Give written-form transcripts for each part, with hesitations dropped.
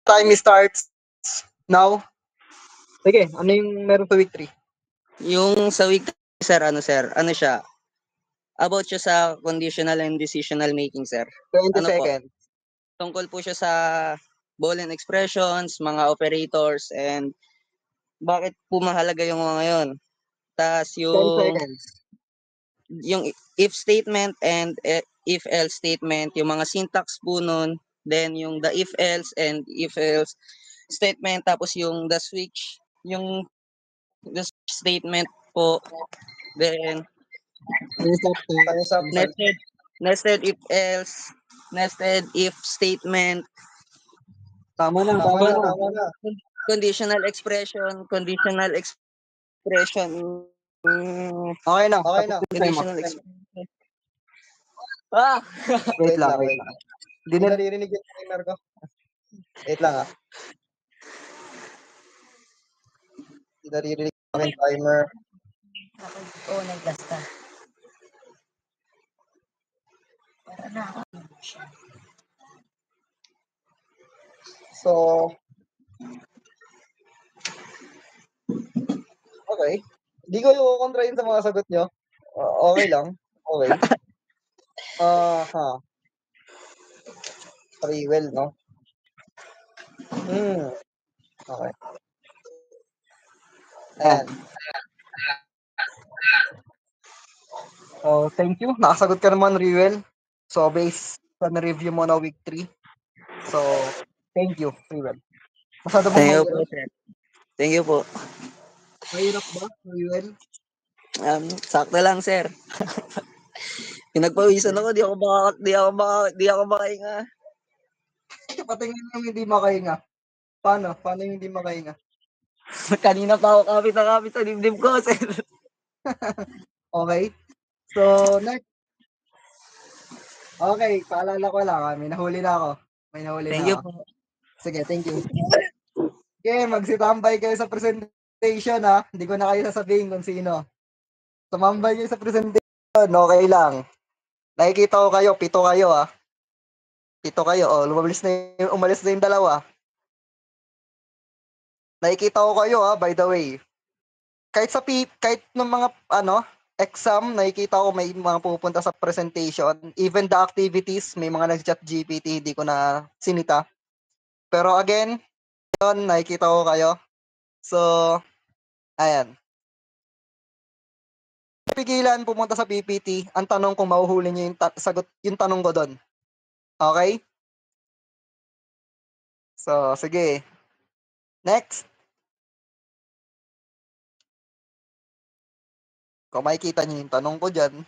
Time starts now. Sige, ano yung meron sa week 3? Yung sa week 3, sir, ano siya, about siya sa conditional and decisional making, sir. 20 Ano po, seconds. tungkol po siya sa Boolean expressions, mga operators, and bakit po mahalaga yung mga ngayon. Tas 10 yung seconds. if statement and if else statement, yung mga syntax po nun, then yung the if else and if else statement, tapos yung the switch, yung the switch statement po, then Time's up. nested if else, nested if statement, Tama na. conditional expression, Okay na. Tapos na yung time mo. conditional expression. Ah! Wait lang. Hindi naririnig yung timer ko. Wait lang Hindi naririnig yung timer. Oo, nagbasta. So, okay. Hindi ko yung kontrahin sa mga sagot nyo. Okay lang. Okay. Free will, no? Okay. Ayan. So, thank you. Nakasagot ka naman, Riwel. So, based sa na-review mo na week 3. So, thank you, Riwel. Masyado bang Thank you mahirap? po, sir. Thank you po. Mahirap ba, Riwel? Sakto lang, sir. Pinagpawisan ako, di ako makahinga. Patingin yung hindi makahinga. Paano? Paano yung hindi makahinga? Kanina pa ako kapit sa dibdib ko, sir. Okay. So, next. Okay, paalala ko lang. May nahuli na ako. Thank you po. Sige, thank you. Okay, magsitambay kayo sa presentation, ha? Hindi ko na kayo sasabihin kung sino. Tumambay kayo sa presentation. Okay lang. Nakikita ko kayo. 7 kayo, ha? 7 kayo. Oh, umalis na yung 2. Nakikita ko kayo, ha? By the way. Kahit ng mga, exam, nakikita ko may mga pupunta sa presentation. Even the activities, may mga nag-chat GPT, hindi ko na sinita. Pero again, yun, nakikita ko kayo. So, ayan. Pigilan pumunta sa PPT, ang tanong kung mahuhuli niyo yung tanong ko doon. Okay? So, sige. Next. Kung makikita niyo yung tanong ko dyan.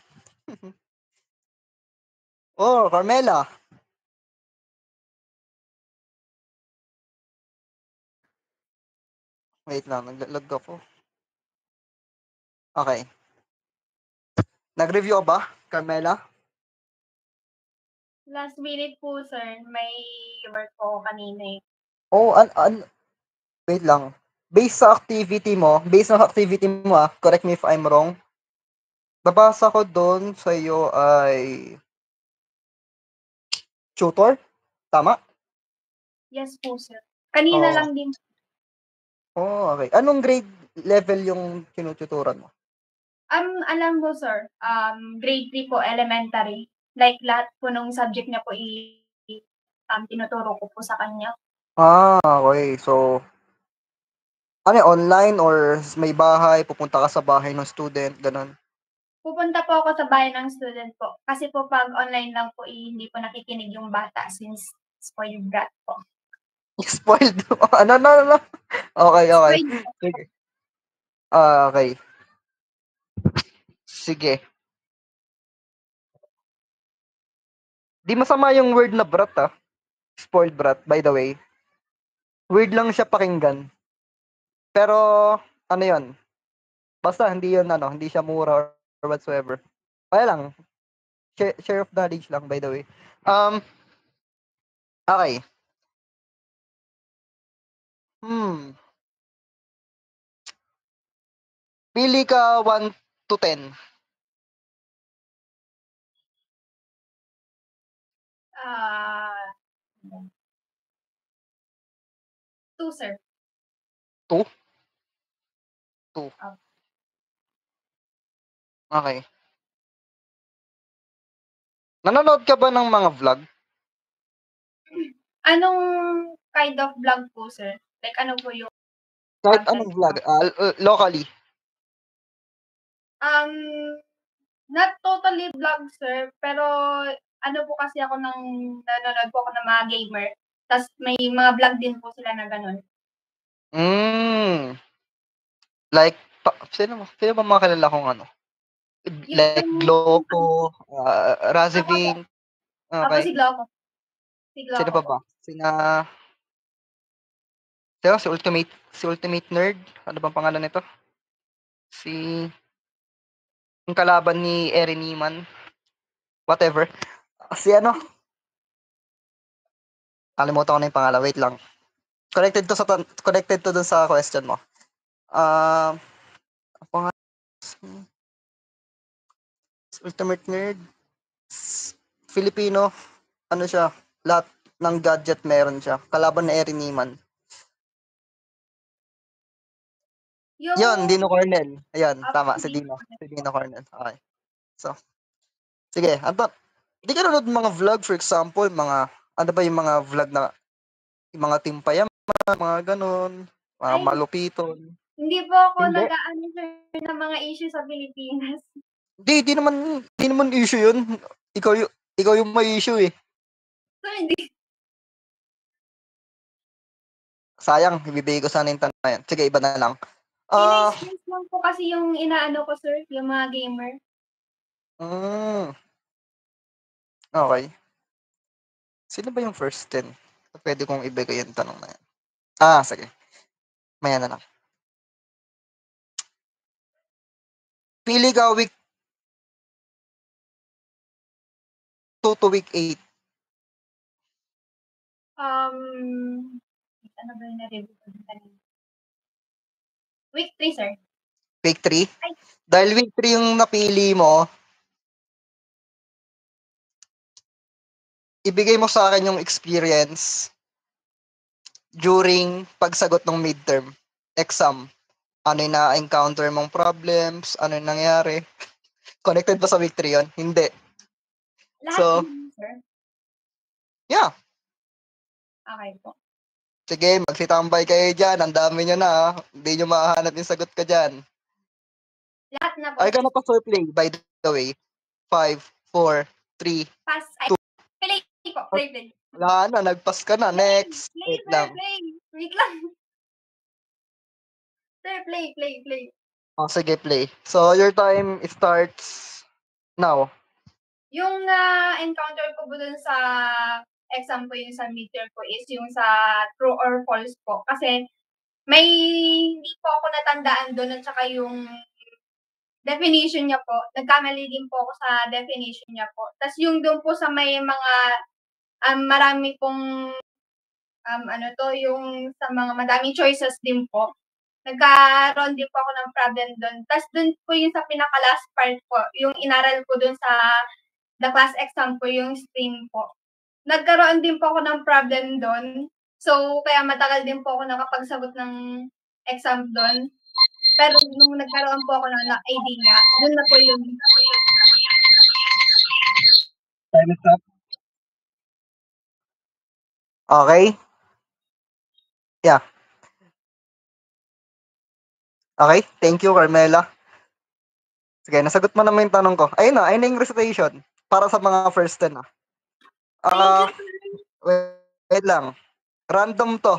Oh, Carmela. Wait lang, naglalag ako. Okay. Nag-review ka ba, Carmela? Last minute po, sir. May work po kanina eh. Oh, wait lang. Based sa activity mo, correct me if I'm wrong, nabasa ko doon sa iyo ay tutor? Tama? Yes po, sir. Kanina Oo. lang din. Oh, okay. Anong grade level yung tinututuran mo? Alam mo, sir, grade 3 po, elementary. Like, lahat po nung subject niya po tinuturo ko po sa kanya. Okay. So, ano online or may bahay, pupunta ka sa bahay ng student, ganun? Pupunta po ako sa bahay ng student po. Kasi po pag online lang po, hindi po nakikinig yung bata since spoiled brat po. Spoiled. Ano? Okay. Spoiled po. Sige. Okay. Sige. Di masama yung word na brat, spoiled brat, by the way. Weird lang siya pakinggan. Pero, ano yun? Basta hindi siya mura or whatsoever. Kaya lang, share of knowledge lang, by the way. Okay. Pili ka 1 to 10. 2, sir. 2? 2. Opo. Okay. Nanonood ka ba ng mga vlog? Anong kind of vlog po, sir? Like ano po yung Kahit content anong vlog, locally. Um, not totally vlog, sir, pero ano po kasi ako nanonood po ako ng mga gamer. Tas may mga vlog din po sila na gano'n. Like, sino ba mga kilala kong ano? Like Yung Gloco, Ako po. Razivin. Ako Okay. si Gloco. Si Sino Gloco pa po. ba? Si Ultimate Nerd. Ano bang pangalan nito? Yung kalaban ni Eren Neiman. Whatever. Si ano? Kalimutan ko na yung pangalan. Wait lang. Connected to dun sa question mo. Ang pangalan, Ultimate Nerd. Filipino. Ano siya? Lahat ng gadget meron siya. Kalaban ni Eren Neiman. Yung Yun, Dino Cornel. Ayan, tama. Si hindi Dino. Si Dino Cornel. Okay. So, sige. Hindi ka nanonood ng mga vlog, for example, ano ba yung mga vlog na, yung mga Team Payaman, mga ganun, mga Ay, malupiton. hindi po ako Hindi. nag-aano, sir, ng mga issue sa Pilipinas. Di naman issue yun. Ikaw yung may issue eh. So, hindi. Sayang, ibibigay ko sana yung tanong na yan. Sige, iba na lang. Ina-experience lang po kasi yung inaano ko, sir, yung mga gamer. Okay. Sino ba yung first 10? Pwede kong ibigay yung tanong na yan. Sige. Maya na lang. Pili ka week 2 to week 8. Ano ba yung na-review ko kanina? Week 3, sir. Week 3? Ay. Dahil week 3 yung napili mo, ibigay mo sa akin yung experience during pagsagot ng midterm exam. Ano yung na-encounter mong problems? Ano yung nangyari? Connected ba sa week 3 yun? Hindi. Lahat yun, sir. Yeah. Okay po. Sige, magsitambay kayo dyan. Ang dami nyo na. Hindi nyo mahanap yung sagot ka dyan. Lahat na po. Ay ka na pa play, by the way. 5, 4, 3. Pass. Play po. Play. Wala na, nagpas ka na. Next. Play, Wait sir, lang. play. Wait lang. Sir, play. Sige, play. So, your time starts now. Yung encounter ko po dun sa exam ko, yung sa midterm ko, is yung sa true or false po. Kasi may hindi po ako natandaan doon at saka yung definition niya po. Nagkamali din po ako sa definition niya po. Tapos yung doon po sa may mga marami pong yung sa mga madaming choices din po. Nagkaroon din po ako ng problem doon. Tapos doon po yung sa pinaka-last part po, yung inaral ko doon sa the class exam po, yung stream po. Nagkaroon din po ako ng problem doon. So, kaya matagal din po ako nakapagsagot ng exam doon. Pero nung nagkaroon po ako ng idea, doon na po yung Time is up. Okay? Yeah. Okay, thank you, Carmela. Sige, nasagot mo naman yung tanong ko. Ayun na yung recitation. Para sa mga first 10 na. thank you. Wait lang. Random to.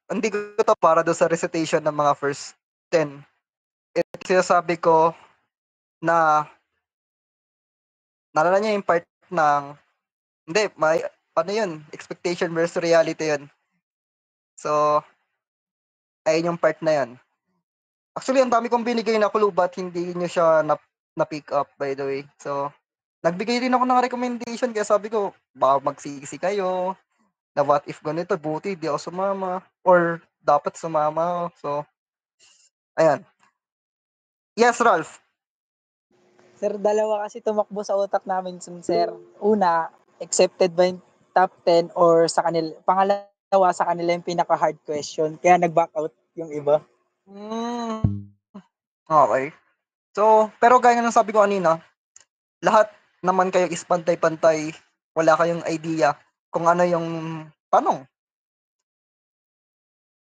Hindi ko to para do sa recitation ng mga first 10. Sinasabi ko na nalala niya yung part ng hindi, expectation versus reality yun. So, ayun yung part na yun. Actually, ang dami kong binigay na clue but hindi nyo siya na-pick up, by the way. So, nagbigay din ako ng recommendation kaya sabi ko, baka magsisi kayo na what if ganito, buti di ako sumama or dapat sumama ako. So, ayan. Yes, Ralph. Sir, dalawa kasi tumakbo sa utak namin, sir. Una, accepted ba yung top 10 or sa kanila, pangalawa sa kanila yung pinaka-hard question. Kaya nag-back out yung iba. Okay. So, pero gaya ng sabi ko kanina, lahat naman kayo is pantay-pantay. Wala kayong idea kung ano yung tanong.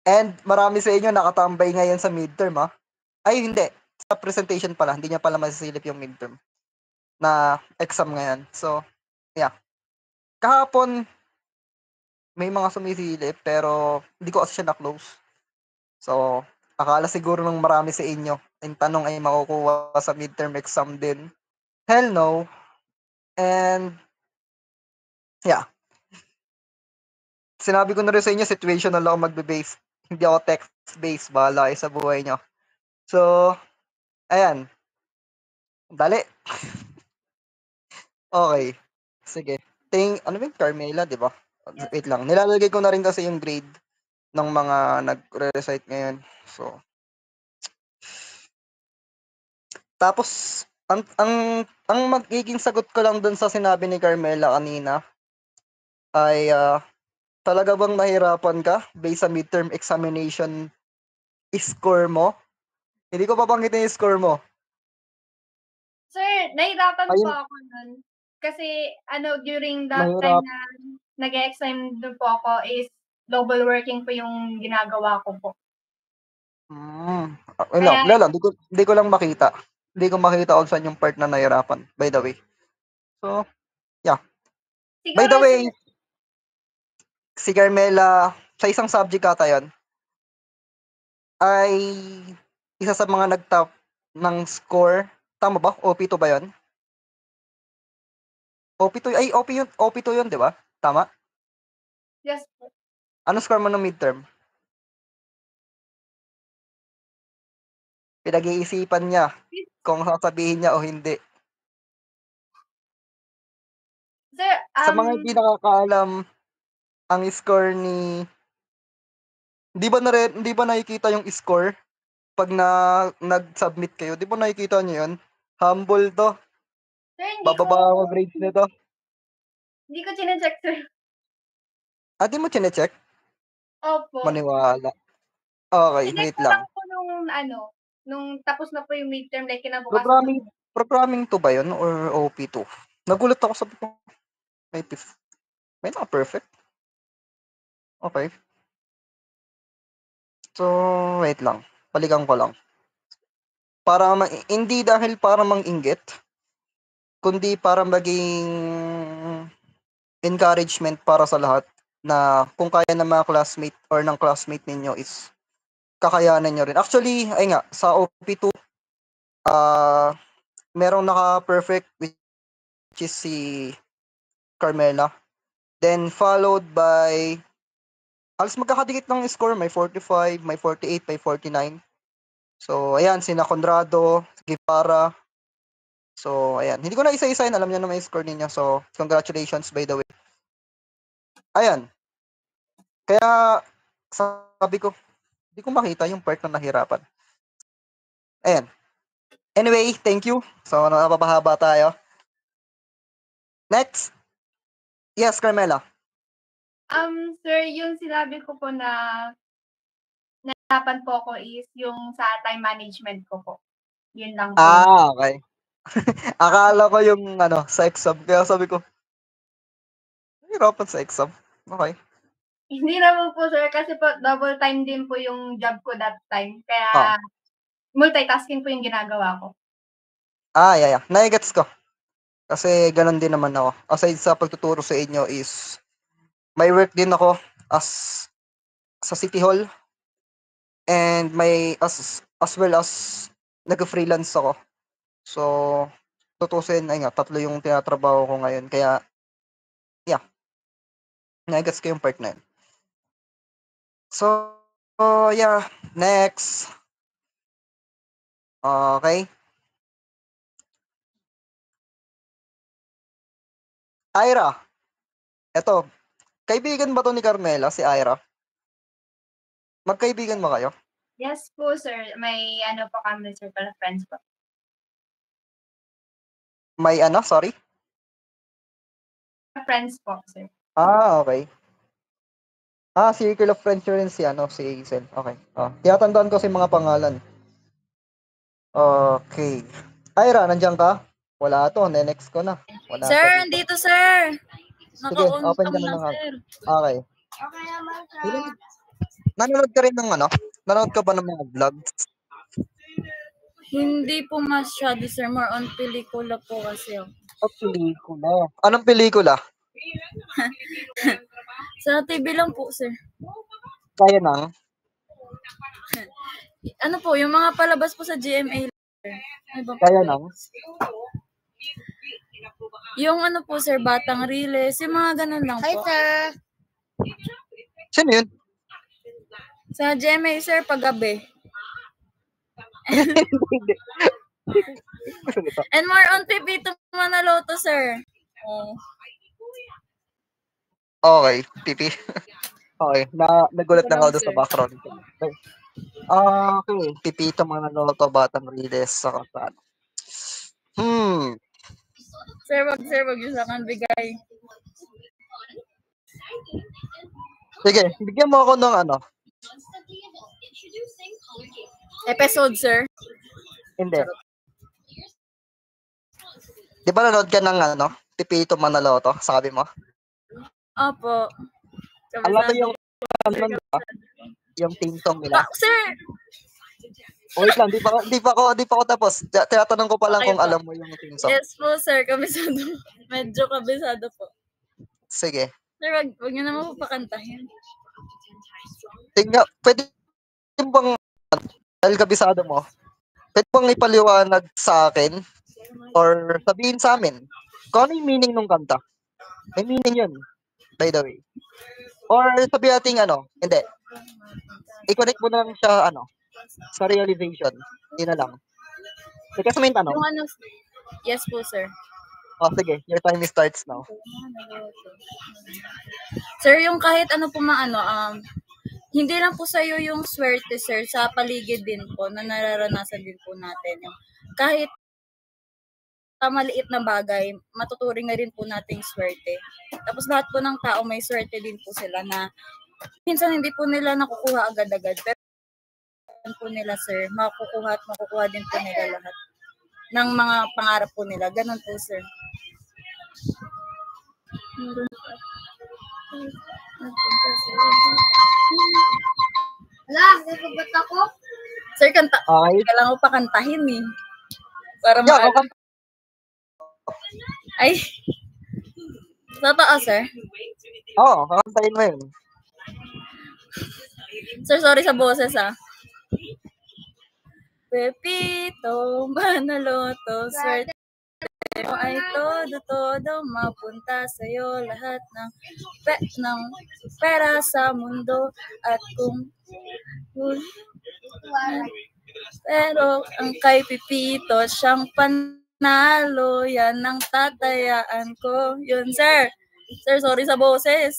And marami sa inyo nakatambay ngayon sa midterm, ha? Ay, hindi. Sa presentation pala. Hindi niya pala masisilip yung midterm na exam ngayon. So, yeah. Kahapon, may mga sumisilip, pero hindi ko kasi siya na-close. So, akala siguro ng marami sa inyo, yung tanong ay makukuha sa midterm exam din. Hell no. And, yeah. Sinabi ko na rin sa inyo, situational ako magbe-base. Hindi ako text-based. Bahala kayo sa buhay nyo. So, ayan. Dali. Okay. Sige. Ano ba yung Carmela, di ba? Wait lang. Nilalagay ko na rin kasi yung grade ng mga nagre-recite ngayon. So, tapos, ang magiging sagot ko lang dun sa sinabi ni Carmela kanina ay talaga bang nahirapan ka based sa midterm examination score mo? Hindi ko babanggitin yung score mo. Sir, nahirapan po Ayun. ako nun. Kasi, during that Mahirap. time na nag-exam doon po ako is double working po yung ginagawa ko po. Wala, hindi ko lang makita. Hindi ko makita kung saan yung part na nahirapan, by the way. So, yeah. Siguro, By the way, si Carmela, sa isang subject ata yun, ay isa sa mga nag-top ng score. Tama ba? OP2 ba yun? OP2, ay OP2 yun, di ba? Tama? yes po. Ano score mo ng midterm? Pinag-iisipan niya kung sasabihin niya o hindi. Sir, Sa mga hindi nakakaalam, ang score ni... Hindi ba nakikita yung score pag nag-submit kayo? Di ba nakikita niyo yun? Humble to. Sir, Bababa ako grades nito. Hindi ko chinecheck, sir. Di mo chinecheck? Opo. Maniwala. Okay, Chinecheck wait ko lang. lang po nung tapos na po yung midterm, like kinabukasan. Programming to ba yun or OP2? Nagulat ako, sabi ko, may naka-perfect. Okay. So, wait lang. Balikan ko lang. Hindi dahil para mang-inggit, kundi para maging encouragement para sa lahat na kung kaya ng mga classmate or ng classmate ninyo is kakayanan nyo rin. Actually, ay nga, sa OP2, merong naka-perfect which is si Carmela. Then followed by halos magkakadikit ng score, may 45, may 48, may 49. So ayan, sina Conrado, Guevara. So ayan, hindi ko na isa-isahin, alam niyo na may score ninyo. So congratulations by the way. Ayan. Kaya sabi ko, hindi ko makita yung part na nahirapan. Ayan. Anyway, thank you. So napapahaba tayo. Next. Yes, Carmela. Sir, yung sinabi ko po na nahirapan po ako is yung sa time management ko po. Yun lang po. Okay. Akala ko yung sa exam. Kaya sabi ko, nahirapan sa exam. Okay. Hindi naman po, sir, kasi po double time din po yung job ko that time. Kaya multitasking po yung ginagawa ko. Yeah. Naigets ko. Kasi ganun din naman ako. Aside sa pagtuturo sa inyo is may work din ako as sa City Hall and may as well as nag-freelance ako. So, tutusin, ay nga, 3 yung tinatrabaho ko ngayon. Kaya, yeah. Naigets ko yung part na yun. So, yeah. Next. Okay. Ira. Eto. Kaibigan ba to ni Carmela, si Ira? Magkaibigan mo kayo? Yes po, sir. May po kami, sir, pala friends po. May sorry? friends po, sir. Okay. Circle of friends rin si Hazel. Okay. Tiyatandaan ko si mga pangalan. Okay. Ira, nandiyan ka? Wala to, next ko na. Wala Sir, ka dito. andito, sir. Sige, open ka Naka-on na na, ng sir. Okay. Okay naman, Nanonood ka rin ng Nanonood ka ba ng mga vlogs? Hindi po masyado, sir. More on pelikula po kasi. Pelikula. Anong pelikula? Sa TV lang po, sir. Kaya nang? Ano po, yung mga palabas po sa GMA, sir. Kaya nang? Yung ano po, sir, Batang Riles, yung mga ganun lang po. Hi, sir. Sino yun? Sa GMA, sir, paggabi. Hindi. And more on Pipito Manaloto, sir. Oh. Okay, pipi. Okay, nagulat lang ako doon sa background. Okay, Pipito Manaloto, Batang Riles, saka ano. Sir, wag yung sa akin bigay. Sige, bigyan mo ako ng Episode, sir. Hindi. Di ba nanood ka ng Pipito Manaloto, sabi mo? Opo. Alam mo yung yung team song nila? Sir! Wait lang, di pa ako tapos. Tinatanong ko pa lang Okay kung po. alam mo yung team song. Yes po, sir. Kabisado. Medyo kabisado po. Sige. Sir, wag niyo naman po pakantahin. Pwede bang, dahil kabisado mo, pwede bang ipaliwanag sa akin or sabihin sa amin kung ano yung meaning ng kanta? May meaning yun, by the way. Or sabihin natin hindi. I-connect mo na lang siya sa realization. Yun na lang. Kasi may tanong. Yung yes po, sir. Sige, your time starts now. Sir, yung kahit ano po hindi lang po sa'yo yung swerte, sir, sa paligid din po na nararanasan din po natin. Yung kahit maliit na bagay, matuturing na rin po nating swerte. Tapos lahat po ng tao may swerte din po sila na minsan hindi po nila nakukuha agad-agad. Pero po nila, sir, makukuha din po nila lahat ng mga pangarap po nila. Ganun po, sir. Wala, nagubat ako. Sir, kanta. Okay. Kailangan ko pa kantahin eh. Para Yeah, Ay. Totoo, sir? kakantahin mo yun. Sir, sorry sa boses Pepito Manaloto, swerte mo ay todo mapunta sa'yo lahat ng pera sa mundo at kung pero ang kay Pipito siyang panalo yan ang tatayaan ko. Yun, sir. Sir, sorry sa boses.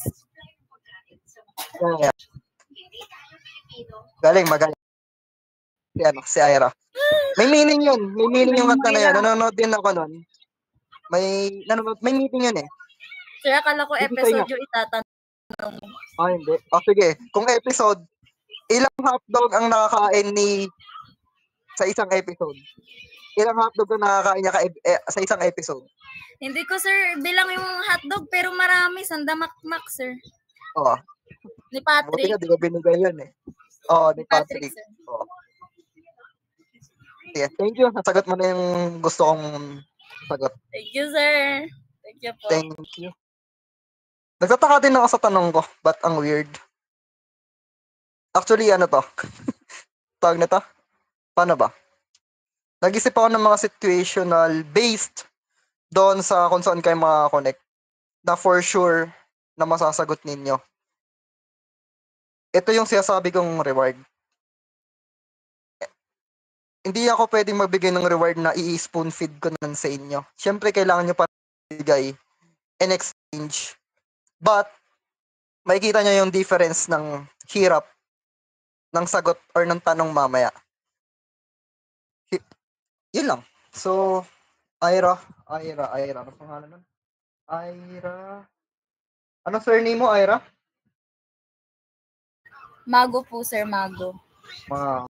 Yeah. Magaling. Si Ira. May meaning yun. May meaning yung kanta na yan. Nanonood din ako nun. May meaning yun eh. Sir, akala ko episode yung itatanong. Hindi. Sige. Kung episode, ilang hotdog ang nakakain sa isang episode? Ilang hotdog ang nakakain niya sa isang episode? Hindi ko, sir, bilang yung hotdog, pero marami. Sandamakmak, sir. Oo. Ni Patrick. Buti nga, di ko binigay yun eh. Ni Patrick. Sir. Oo. Yeah, thank you. Nasagot mo na yung gusto kong sagot. Thank you, sir. Thank you po. Thank you. Nagtataka din ako sa tanong ko. Ba't ang weird? Actually, to? Tawag na to? Paano ba? Nag-isip ako ng mga situational based doon sa kung saan kayo makakonect na for sure na masasagot ninyo. Ito yung sinasabi kong reward. Hindi ako pwedeng magbigay ng reward na i-spoon feed ko nan sa inyo. Siyempre, kailangan nyo pa bigay in exchange. But, makikita nyo yung difference ng hirap ng sagot or ng tanong mamaya. Yun lang. So, Ira. Ano pangalan nun? Ira. Ano surname mo, Ira? Mago po, sir, Mago. Mga...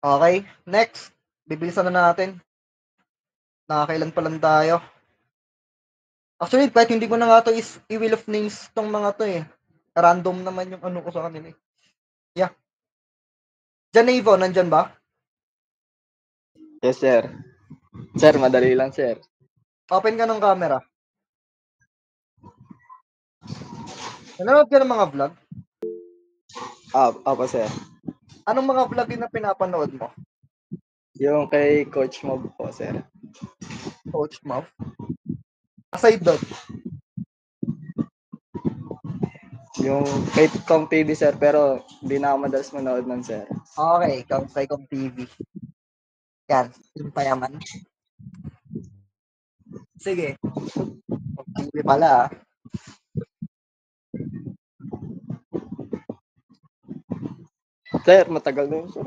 Okay, next. Bibilisan na natin. Nakakailan pa lang tayo. Actually, kahit hindi ko na nga to i-wheel of names tong mga to eh. Random naman yung ano ko sa kanila eh. Yeah. Janevo, nandyan ba? Yes, sir. Sir, madali lang, sir. Open ka ng camera. Nanonood ka ng mga vlog? Opo, sir. Anong mga vlog yun na pinapanood mo? Yung kay Coach Mob po, sir. Coach Mob? Aside doon, Yung kay Kong TV, sir, pero hindi na ako madalas manood nun, sir. okay, kay Kong TV. Yan, yung payaman. Sige. Kong TV pala ah. Sir, matagal na yun, sir.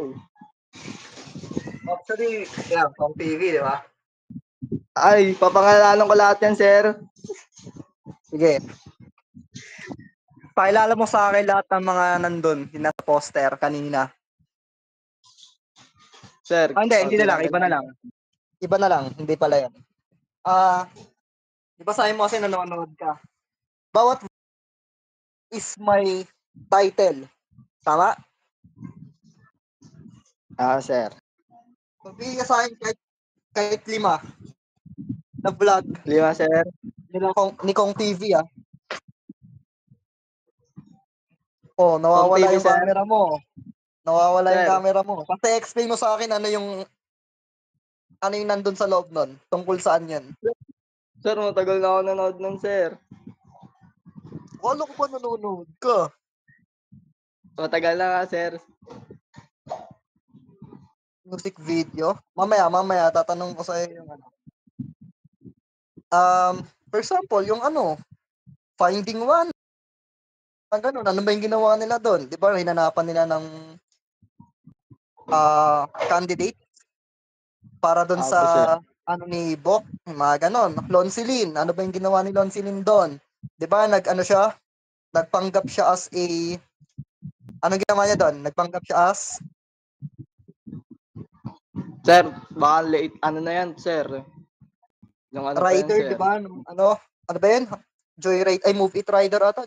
Actually, yan, Kong TV, di ba? Ay, papangalanan ko lahat yan, sir. Sige. Pakilala mo sa akin lahat ng mga nandun, yung nasa poster kanina. Sir. Hindi na lang, iba na lang. Iba na lang, hindi pala yan. Di ba sabi mo kasi nanonood ka? Bawat is my title. Tama? Sir. Magbigay ka sa akin kahit 5 na vlog 5, sir. ni Kong TV ah. Oh, nawawala Kong TV, yung sir. camera mo. Nawawala Sir. yung camera mo. Kasi explain mo sa akin ano yung nandun sa loob nun. Tungkol saan yan. Sir, matagal na ako nanood nun, sir. Wala ko ba nanonood ka? Matagal na nga, sir. Music video? Mamaya, tatanong ko sa iyo yung ano. For example, yung ano, Finding One. Ganun, ano ba yung ginawa nila doon? Di ba, hinanapan nila ng candidate para doon Opo, sa sir. ano ni Bok, mga ganon. Lonsilin, ano ba yung ginawa ni Lonsilin doon? Di ba, nagpanggap siya as a, anong ginawa niya doon? Nagpanggap siya as Sir, baka late, ano na yan, sir. Yung ano pa yan, rider, sir. di ba? Ano ba yun? Joyride, ay Move It Rider ata,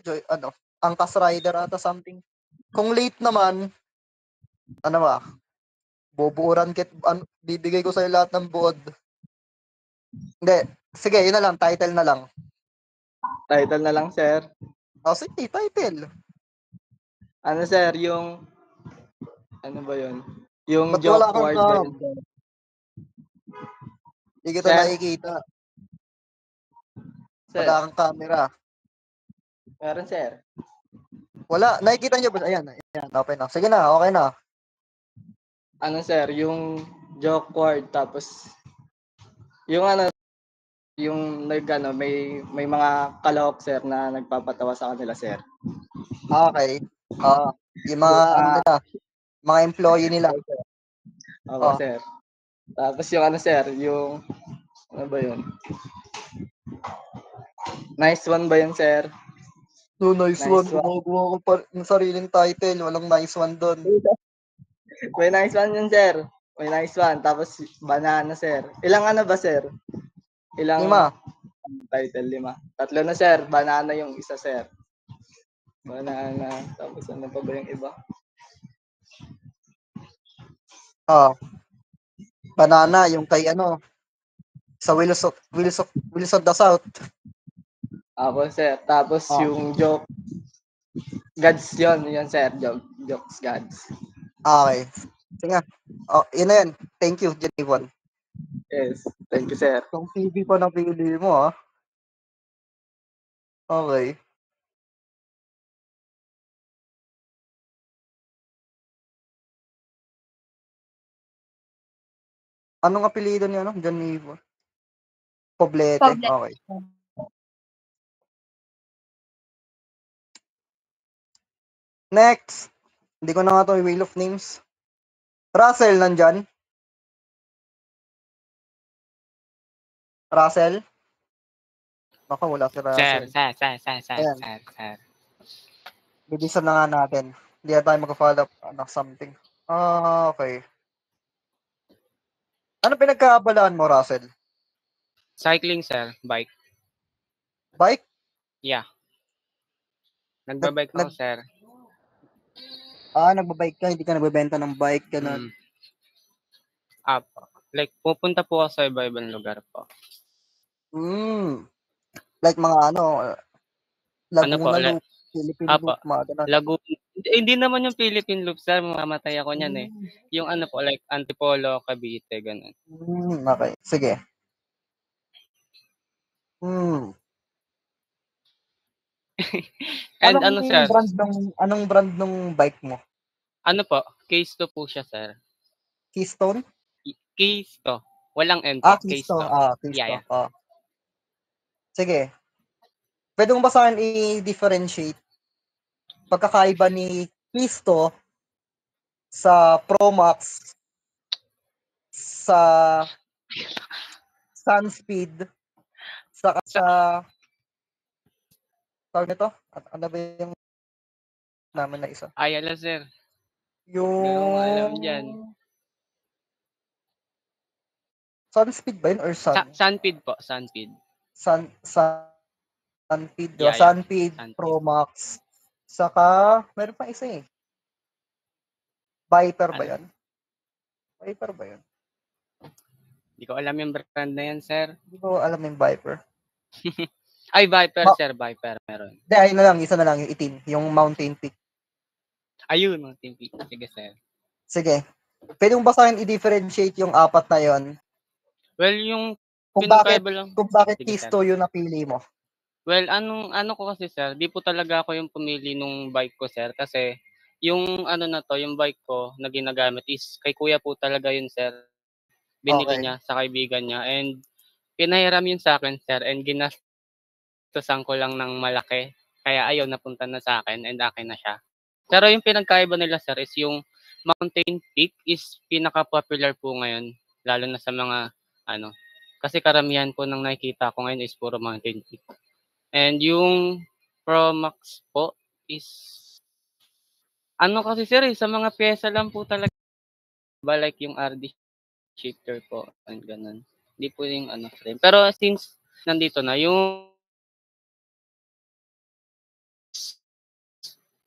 Angkas Rider ata something. Kung late naman, ano ba? Bubuuran bibigay ko sa'yo lahat ng buod. Hindi, sige, yun na lang, title na lang. Title na lang, sir. Sige, title. Ano, sir, yung, ano ba yun? Yung Ba't wala joke kang word cam? ba yun, sir? Hindi kita Sir? nakikita. Sir, Wala kang camera. meron, sir. Wala, nakikita niyo ba? Ayan, okay na. Sige na, okay na. Ano, sir, yung joke word, tapos, yung ano, yung may mga kalahok, sir, na nagpapatawa sa kanila, sir. Okay. Yung mga, nila, mga employee nila. Opo, sir. Tapos yung ano, sir, yung, ano ba yun? Nice one ba yun, sir? So, nice one. Nice one. Gumagawa ko pa ng sariling title. Walang nice one doon. May nice one yun, sir. May nice one. Tapos, banana, sir. Ilang ano ba, sir? 5. Title, 5. 3 na, sir. Banana yung isa, sir. Banana. Tapos, ano pa ba yung iba? Banana, yung kay ano, sa Wheels of the South. Ako, sir. Tapos, yung joke. Gods yun, sir. Jokes, gods. Okay. Sige nga. Yun na yan. Thank you, Jenny. Yes. Thank you, sir. Yung TV pa napili mo, ha? Okay. Anong apelido niya, no? Jenny. Poblete. Okay. Next. Hindi ko na nga ito Wheel of Names. Russell, nandyan? Russell? Baka wala si Sir, Russell. Ayan. sir. Bibisan na nga natin. Hindi na tayo mag-follow up something. Okay. Ano pinagkaabalaan mo, Russell? Cycling, sir. Bike. Bike? Yeah. Nagbabike ako, sir. Nagbabike ka, hindi ka nagbebenta ng bike, ganun. Apo. Like, pupunta po ako sa iba-ibang lugar po. Like mga Laguna po, Loop, Philippine Apo. Loop, mga ganun. Laguna. Hindi naman yung Philippine Loop, sir. Mamamatay ako niyan eh. Yung po, like Antipolo, Cavite, ganun. Okay, sige. And sir? Anong brand ng bike mo? Ano po? Case 2 po siya, sir. Keystone? Case 2. Walang N po. Keystone. Keystone. Yeah. Sige. Pwede mo ba sa akin i-differentiate pagkakaiba ni Keystone sa Pro Max, sa Sunspeed, sa tawag nito? Ano ba yung namin na isa? Ayala, sir. Yung... Hindi ko alam dyan. Sunspeed ba yun or Sun? Sunpeed po. Sunpeed. Sunpeed. Yeah, Sunpeed, Sunpeed. Pro Max. Saka, meron pa isa eh. Viper ba yan? Viper ba yan? Hindi ko alam yung brand na yan, sir. Hindi ko alam yung Viper. Ay, Viper, sir. Viper, meron. Hindi, ayun na lang. Isa na lang yung itim. Yung Mountain Peak. Ayun, Mountain Peak. Sige, sir. Sige. Pwede mo ba sa akin i-differentiate yung apat na yon? Well, yung kung bakit Kisto yung napili mo? Well, ano ko kasi, sir, di po talaga ako yung pumili nung bike ko, sir. Kasi yung yung bike ko na ginagamit is kay kuya po talaga yun, sir. Binili niya sa kaibigan niya. And pinahiram yun sa akin, sir. And ginastusan ko lang ng malaki. Kaya ayaw, napunta na sa akin and akin na siya. Pero yung pinagkaiba nila, sir, is yung Mountain Peak is pinaka-popular po ngayon. Lalo na sa mga, kasi karamihan po ng nakikita ko ngayon is puro Mountain Peak. And yung Pro Max po is, kasi, sir, sa mga pyesa lang po talaga. Like yung RD shifter po, and ganun. Hindi po yung frame. Pero since nandito na, yung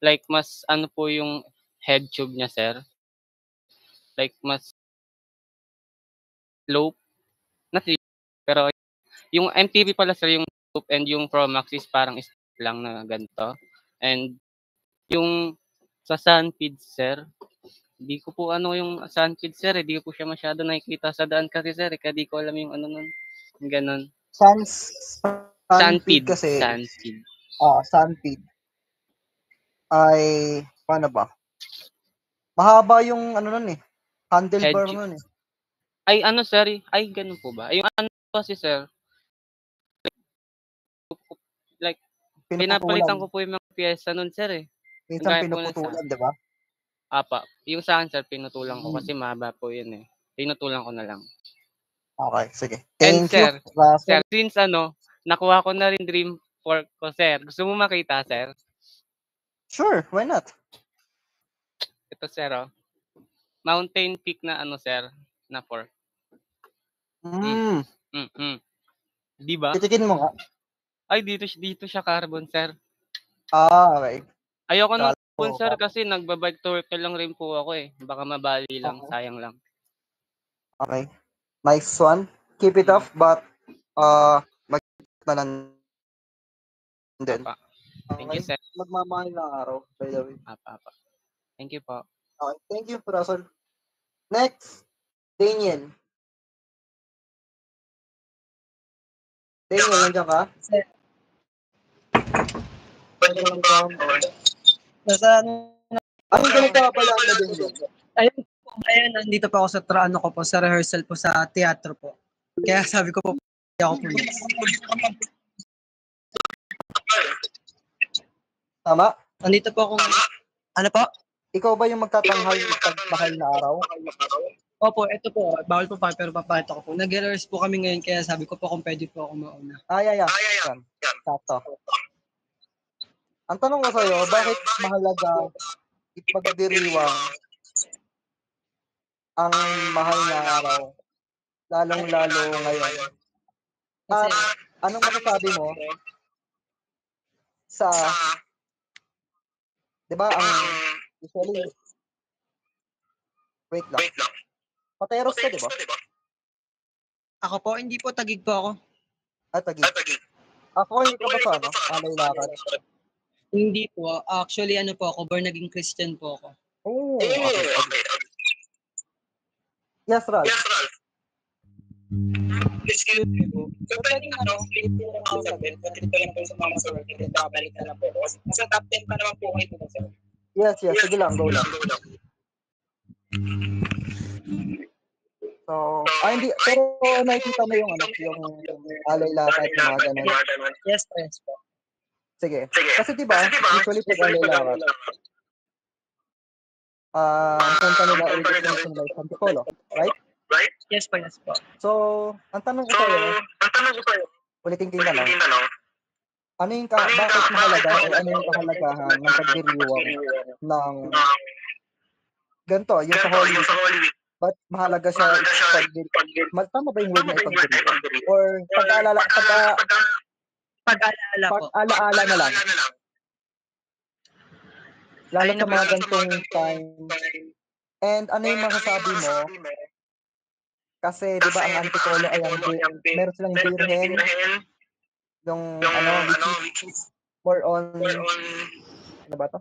like mas po yung head tube niya, sir. Like mas low. Pero yung MTB pala, sir, yung loop, and yung Pro Max is parang lang na ganito. And yung sa Sunpeed, sir, hindi ko po yung Sunpeed, sir, hindi ko po siya masyado nakikita sa daan kasi, sir, kaya di ko alam yung nun. Yung ganun. Sunpeed kasi. Sunpeed. Sunpeed. Ay, paano ba? Mahaba yung nun eh. Handlebar nun eh. Ay, sir, ay, ganun po ba? Yung kasi, sir, like, pinapalitan ko po yung mga pyesa nun, sir eh. Minsan pinuputulan, di ba? Apa. Yung sa akin, sir, pinutulan ko kasi mahaba po yun eh. Pinutulan ko na lang. Okay, sige. Thank you, sir, since nakuha ko na rin dream fork ko, sir. Gusto mo makita, sir? Sure, why not? Ito, sir, Mountain Peak na sir, na fork. Di ba? Titikin mo nga. Ay, dito siya carbon, sir. Okay. Ayoko nung carbon, sir, kasi nagbabike to work lang rin po ako eh. Baka mabali lang, sayang lang. Okay. Nice one. Keep it off, but mag-na din. Thank you, sir. Magmamahal na araw, by the way. Apa. Thank you po. Okay, thank you, Russell. Next, Daniel. Daniel, nandiyan ka? Anong ganagkabala ka, Daniel? Ayun, nandito po ako sa rehearsal po sa teatro po. Kaya sabi ko po, ako po. Tama? Nandito po ako. Ano po? Ikaw ba yung magtatanghal pag mahal na araw? Opo, ito po. Bawal po pa, pero papakita ko po. Nag-rehearse po kami ngayon, kaya sabi ko po kung pwede po ako mauna. Yeah. sakto. Ang tanong ko sa'yo, bakit mahalaga ipagdiriwang ang mahal na araw, lalong-lalo ngayon? Kasi, At anong masasabi mo sa, di ba, ang usually, wait lang, Pateros ka, di ba? ako po, hindi po, tagig po ako. Tagig. Ako, hindi ka ba sa, alay lakad? Hindi po. Actually, ano po ako, born naging Christian po ako. Oh, okay. Yes, Ralph. Excuse me po. So, pwedeng hindi po lang ako sabihin, pwede ko lang po sa mga sorry, then babalik na lang po. Kasi nasa top 10 pa naman po kayo po, sir. Yes. Sige lang, go lang. So, hindi, pero nakikita mo yung alay lakad, yung mga ganun. Yes po. Sige. Kasi diba, usually pag alay lakad, ang punta nila origination like Antipolo, right? Yes po. So, ang tanong ko sa'yo, ulitin ko yung tanong, bakit mahalaga o ano yung kahalagahan ng pagdiriwang ng ganito, yung sa Holy Week? Ba't mahalaga siya tama ba yung word na ipagdiriwang? Or pag-alaala na lang. Lalo sa mga gantong time. And ano yung masasabi mo? Kasi, di ba, ang Antipolo ay meron silang birhen, yung, which is more on, ano ba to?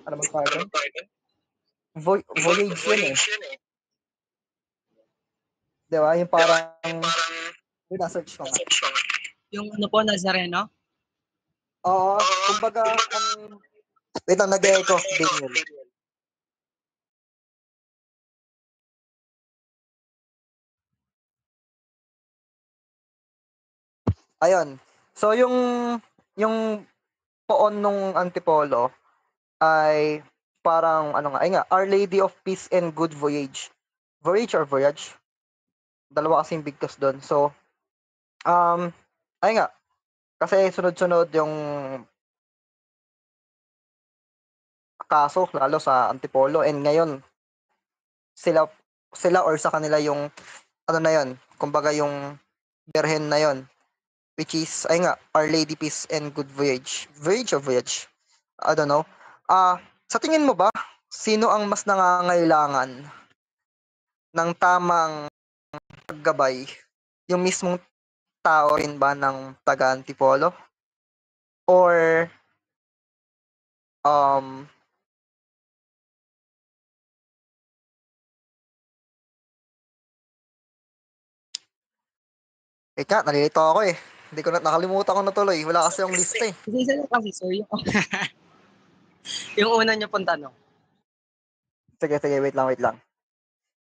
Ano ba pardon? Voyage yun eh. Di ba? Yung parang, na-search ko nga. Yung ano po, Nazareno? Oo, kumbaga, wait lang, nag-echo, Daniel. Ayun. So, yung poon nung Antipolo ay parang, Our Lady of Peace and Good Voyage. Voyage or voyage? Dalawa kasing bigkas doon. So, kasi sunod-sunod yung kaso, lalo sa Antipolo. And ngayon, sila or sa kanila yung, kumbaga yung Birhen na yon, which is, Our Lady Peace and Good Voyage. Voyage or voyage? I don't know. Sa tingin mo ba, sino ang mas nangangailangan ng tamang paggabay? Yung mismong tao rin ba ng taga Antipolo? Or, nalilito ako eh. Hindi ko nakalimutan ko na tuloy. Wala kasi yung lista eh. Isa lang kasi, sir. Yung una niyo pong tanong. Sige, wait lang.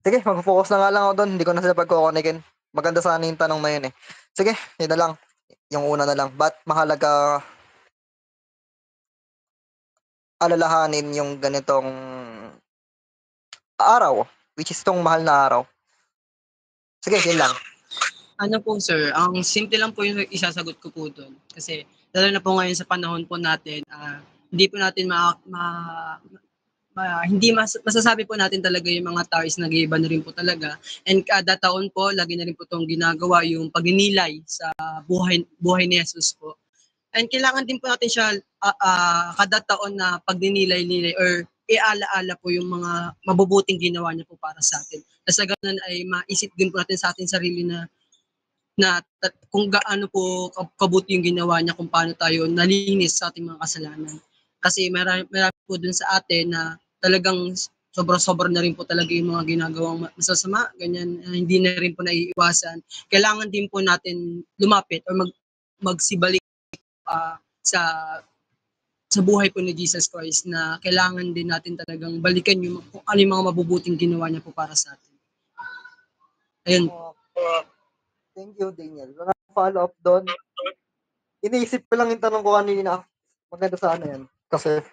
Sige, mag-focus na nga lang ako doon. Hindi ko na sila pagkukonikin. Maganda sana yung tanong na yun eh. Sige, yun na lang. Yung una na lang. Ba't mahalaga alalahanin yung ganitong araw? Which is tong mahal na araw. Sige, yun lang. Ano po, sir, ang simple lang po yung isasagot ko po doon. Kasi, lalo na po ngayon sa panahon po natin, hindi po natin masasabi po natin talaga yung mga tao is nag-iiba na rin po talaga. And kada taon po, lagi na rin po itong ginagawa yung pagninilay sa buhay ni Jesus po. And kailangan din po natin siya kada taon na pagninilay or iala-ala po yung mga mabubuting ginawa niya po para sa atin. Sa ganun ay maisip din po natin sa ating sarili na kung gaano po kabuti yung ginawa niya, kung paano tayo nalinis sa ating mga kasalanan. Kasi marami po dun sa atin na talagang sobra-sobra na rin po talaga yung mga ginagawang masasama, ganyan, hindi na rin po naiiwasan. Kailangan din po natin lumapit or magsibalik sa buhay po ni Jesus Christ na kailangan din natin talagang balikan yung kung ano yung mga mabubuting ginawa niya po para sa atin. Ayun. Thank you, Daniel. Wala follow up doon. Iniisip ko lang yung tanong ko kanina. Maganda sana yan. Kasi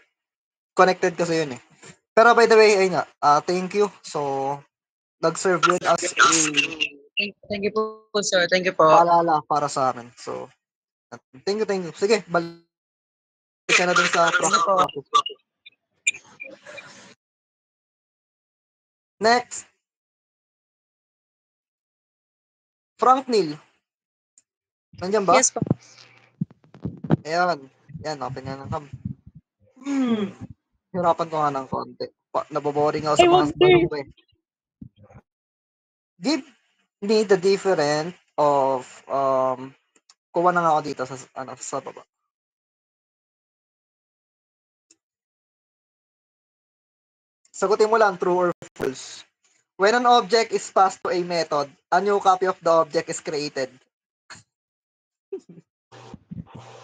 connected kasi yun eh. Pero by the way, thank you. So, nag-serve yun as a Thank you po, sir. Thank you po. paalala para sa amin. So, Thank you. Sige, balik ka na dun sa process. Next. Frank Neil. Nandiyan ba? Yes po. Ayan. Yan, open nga ng cam. Hirapan ko nga ng konti. Naboboring ako sa mga tanong ko eh. Give me the difference of kuha na nga ako dito sa baba. Sagutin mo lang true or false. When an object is passed to a method, a new copy of the object is created.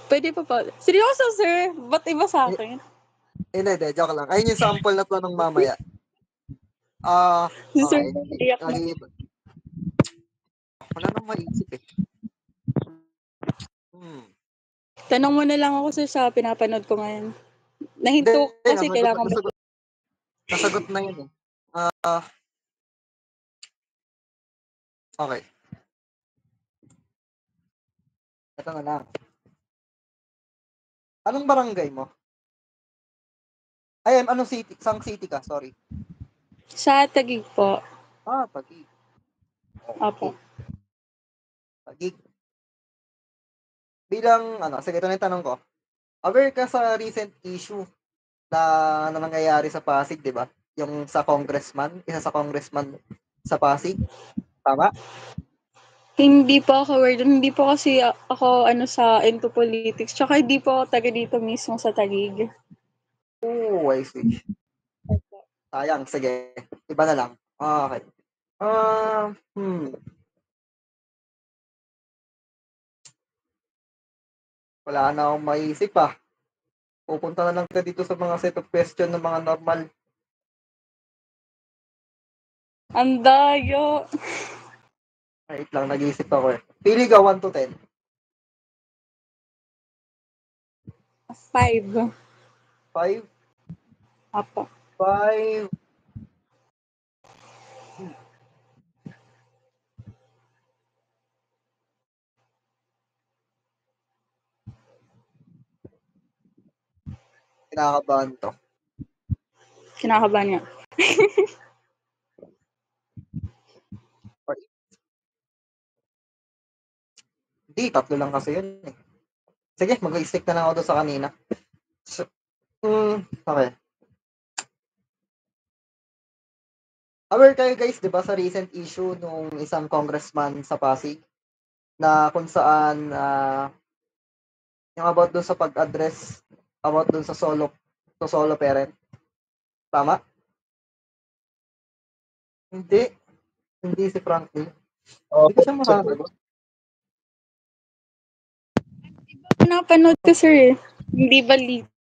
Pwede pa po. Seryoso, sir? Ba't iba sa akin? Hindi, joke lang. Ayun yung sample na tanong mamaya. Sir, Okay. iyak na. Wala nang maisip eh. Tanong mo na lang ako, sir, sa pinapanood ko ngayon. Nahinto kasi kailangan ba? Nasagot na yun eh. Okay. Ito na lang. Anong barangay mo? Ay, anong city? Sang city ka? Sorry. Sa Taguig po. Taguig. Okay. Opo. Taguig. Bilang, sige, ito na yung tanong ko. Aware ka sa recent issue na nangyayari sa Pasig, di ba? Yung sa congressman, isa sa congressman sa Pasig. Tama? Hindi po ako aware doon. Hindi po kasi ako sa into politics. Tsaka hindi po ako taga dito mismo sa Taguig. Oh, I see. Sayang, sige. Iba na lang. Okay. Wala na akong maisip pa. Pupunta na lang ka dito sa mga set of question ng mga normal. Ang dayo. Wait lang, nag-iisip ako eh. Pili ka 1 to 10. 5. 5? Apo. 5. Kinakabahan to. Kinakabahan niya. Hindi, 3 lang kasi yun eh. Sige, mag-stick na lang ako doon sa kanina. So, okay. Aware kayo guys, di ba, sa recent issue nung isang congressman sa Pasig na kung saan yung about doon sa pag-address about doon sa solo parent. Tama? Hindi si Franklin. Hindi ko siya makasagot. Napanood ko, sir. Hindi balita.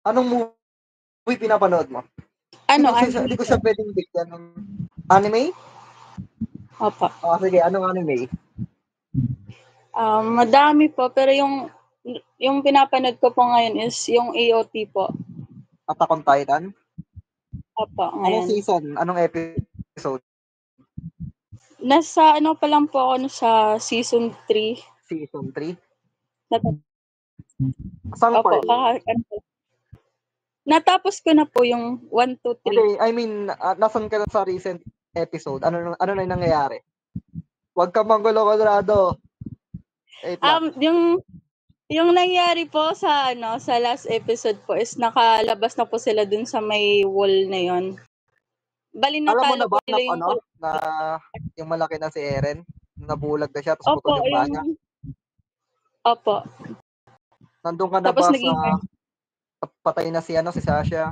Anong movie pinapanood mo? Hindi ko siya pwedeng bigyan ng anime? Opo. Sige, anong anime? Madami po, pero yung pinapanood ko po ngayon is yung AOT po. Attack on Titan? Opo, ngayon. Anong season? Anong episode? Nasa pa lang po ako sa season 3. Season 3? Saan part? Natapos ko na po yung 1, 2, 3. Okay, I mean, nasan ka na sa recent episode? Ano na yung nangyayari? Huwag ka manggulo, Conrado. Yung nangyari po sa last episode po is nakalabas na po sila dun sa may wall na yon. Bali na alam mo na ba na yung malaki na si Eren, nabulag na siya tapos putol yung paa niya? Opo. Nandun ka na tapos ba sa patay na si Sasha?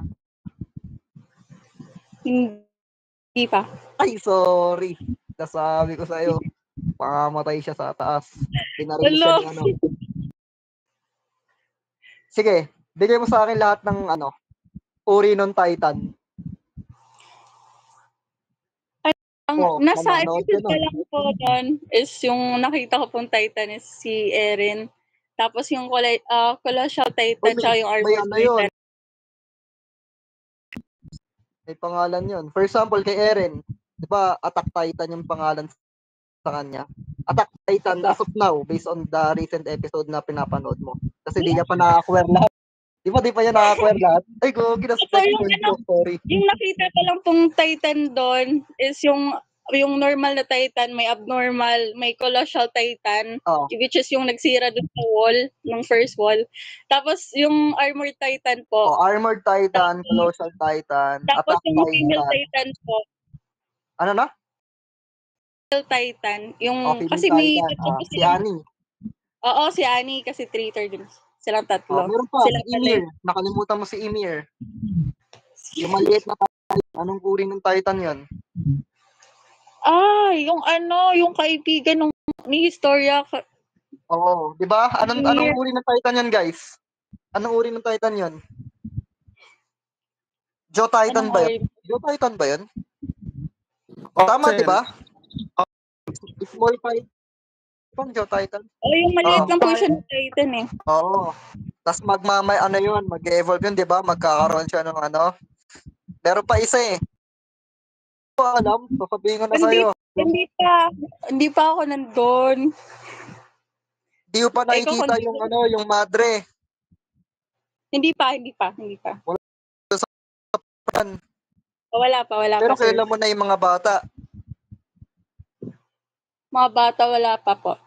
Hindi pa. Ay, sorry. Nasabi ko sa'yo. Pangamatay siya sa taas. Pinaril siya ni Sige, bigay mo sa akin lahat ng uri ng Titan. Nasa episode ka lang po doon is yung nakita ko pong Titan is si Eren. Tapos yung Colossal Titan tsaka yung Armor Titan. May pangalan yun. For example, kay Eren, di ba Attack Titan yung pangalan sa kanya? Attack Titan as of now, based on the recent episode na pinapanood mo. Kasi di niya pa naka-acquire lahat. Di pa yan naka-acquire lahat? Ay, go, So, kinaspect yung, ko yung story. yung nakita ko lang pong Titan doon is yung normal na Titan, may abnormal, may colossal Titan, Oh. which is yung nagsira doon sa wall, ng first wall. Tapos yung Armored Titan po. Armored Titan, Colossal Titan, Tapos Attack yung female Titan. Titan po. Ano na? Female Titan. Yung, Female kasi may Titan. tatlo po Si silang- Annie. Oo, si Annie kasi traitor din. Silang tatlo. Meron pa, Sila si Ymir. Nakalimutan mo si Ymir. Yung maliit na Titan. Anong uri ng Titan yun? Yung kaibigan ni Historia. Oo, di ba? Anong uri ng Titan yun, guys? Anong uri ng Titan yun? Joe Titan ba yun? Joe Titan ba yun? Tama, di ba? Small Titan. Pang Joe Titan. Yung maliit lang po siya ng Titan eh. Oo. Tapos mag-evolve yun, di ba? Magkakaroon siya ng Meron pa isa eh. Hindi ko alam, sasabihin ko na sa'yo. Hindi pa ako nandun. Hindi ko pa nakikita yung madre. Hindi pa. Wala pa. Pero kailan mo na yung mga bata? Mga bata, wala pa po.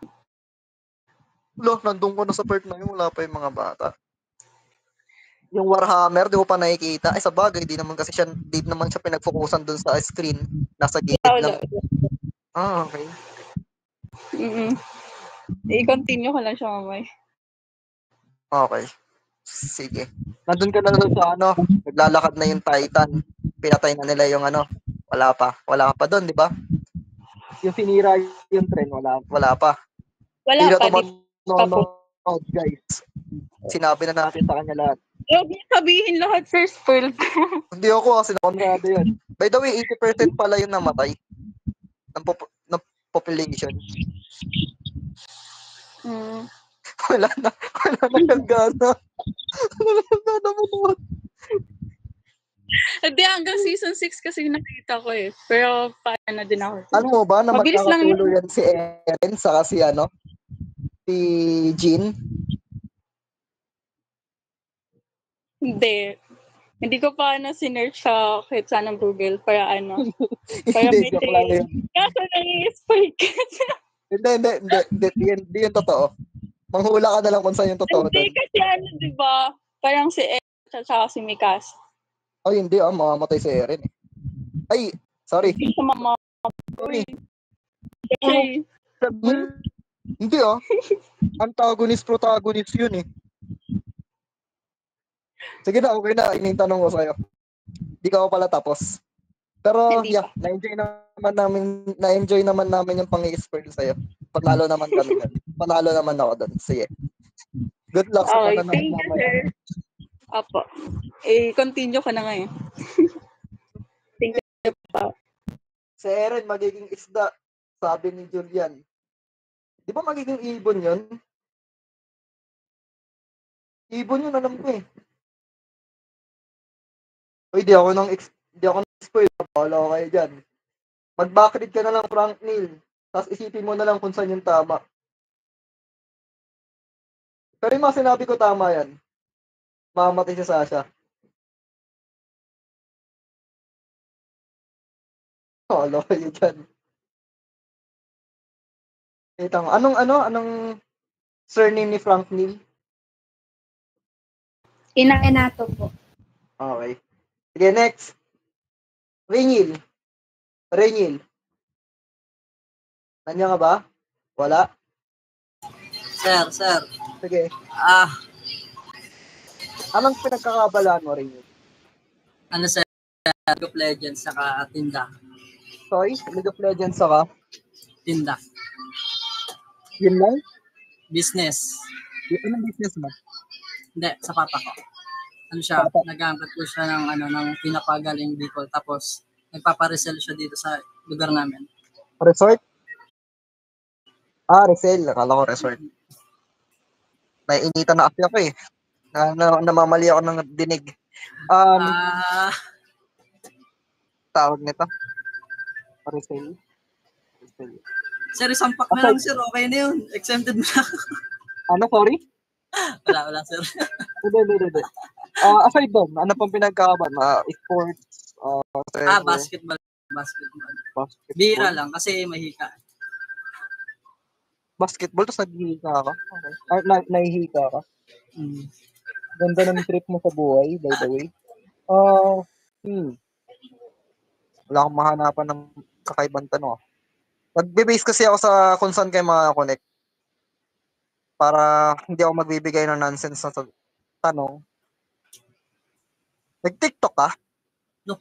Nandun ko na sa part na yun, wala pa yung mga bata. Yung Warhammer, di ko pa nakikita. Ay, sa bagay, di naman siya pinag-focusan dun sa screen. Nasa gilid lang. Okay. I-continue ko lang siya mamay. Okay. Sige. Nandun ka na sa naglalakad na yung Titan. Pinatay na nila yung wala pa. Wala pa doon, di ba? Yung sinira yung tren, wala pa. Wala pa. Guys. Sinabi na natin sa kanya lahat. Huwag niyo sabihin lahat first, Pearl. Hindi ako kasi nakonrado yun. By the way, 80% pala yung namatay ng population. Wala na siyang gana. Wala na siyang gana mo. Hindi, hanggang season 6 kasi nakita ko eh. Pero paano na din ako. Ano mo ba na mabilis lang magkakatuloy yan si Eren saka si si Jean? Hindi ko pa sinerch sa kahit saan ng Google para para Hindi, joke lang yun. Kaso nang-i-spoil ka. Hindi yun totoo. Manghula ka na lang kung saan yung totoo. Hindi kasi diba? Parang si Eren at si Mikas. Ay, hindi mamamatay si Eren eh. Ay, sorry. Hindi siya Sorry. Okay. Hindi Antagonist, protagonist yun eh. Sige na, okay na. Tanong ko sa'yo. Hindi ka pala tapos. Pero na-enjoy naman namin yung pang-i-spoil sa'yo. Panalo naman kami. Panalo naman ako doon. Sige. Good luck sa Okay, thank you, sir. Apo. Continue ko na ngayon. Thank you pa. Si Eren magiging isda, sabi ni Julian. Di ba magiging ibon yun? Ibon yun, alam ko eh. Uy, di ako nang spoil. Pala ko kayo dyan. Mag-backread ka na lang, Frank Neil. Tapos isipin mo na lang kung saan yung tama. Pero yung mga sinabi ko tama yan. Mamamatay si Sasha. Pala kayo dyan. Anong surname ni Frank Neil? Inaenato po. Okay. Sige, next. Renyil. Nandiyan ka ba? Wala? Sir. Sige. Anong pinagkakabalaan mo, Renyil? Sir? League of Legends saka tinda. Sorry? League of Legends saka? Tinda. Yun lang? Business. Anong business mo? Hindi, sa papa ko. Nag-aangkat ko siya ng pinapagaling Bicol. Tapos, nagpaparesell siya dito sa lugar namin. Resort? Resell. Akala ko resort. Naiinitan na kasi ako eh. Namamali ako ng dinig. Tawag nito? Resell. Sir, isang pack na lang, sir. Okay na yun. Exempted na. Ano, sorry? Wala, sir. Hindi. Aside doon, ano pang pinagkakaban? Sports, whatever, Basketball. Bira lang kasi mahika. basketball, tapos naghihika ka? Okay. Nahihika ka? Mm. Ganda ng trip mo sa buhay, by the way. Wala akong mahanapan ng kakaibang tanong. Magbe-base kasi ako sa kung saan kayo makakonect. Para hindi ako magbibigay ng nonsense na tanong. Nag-TikTok ka? No.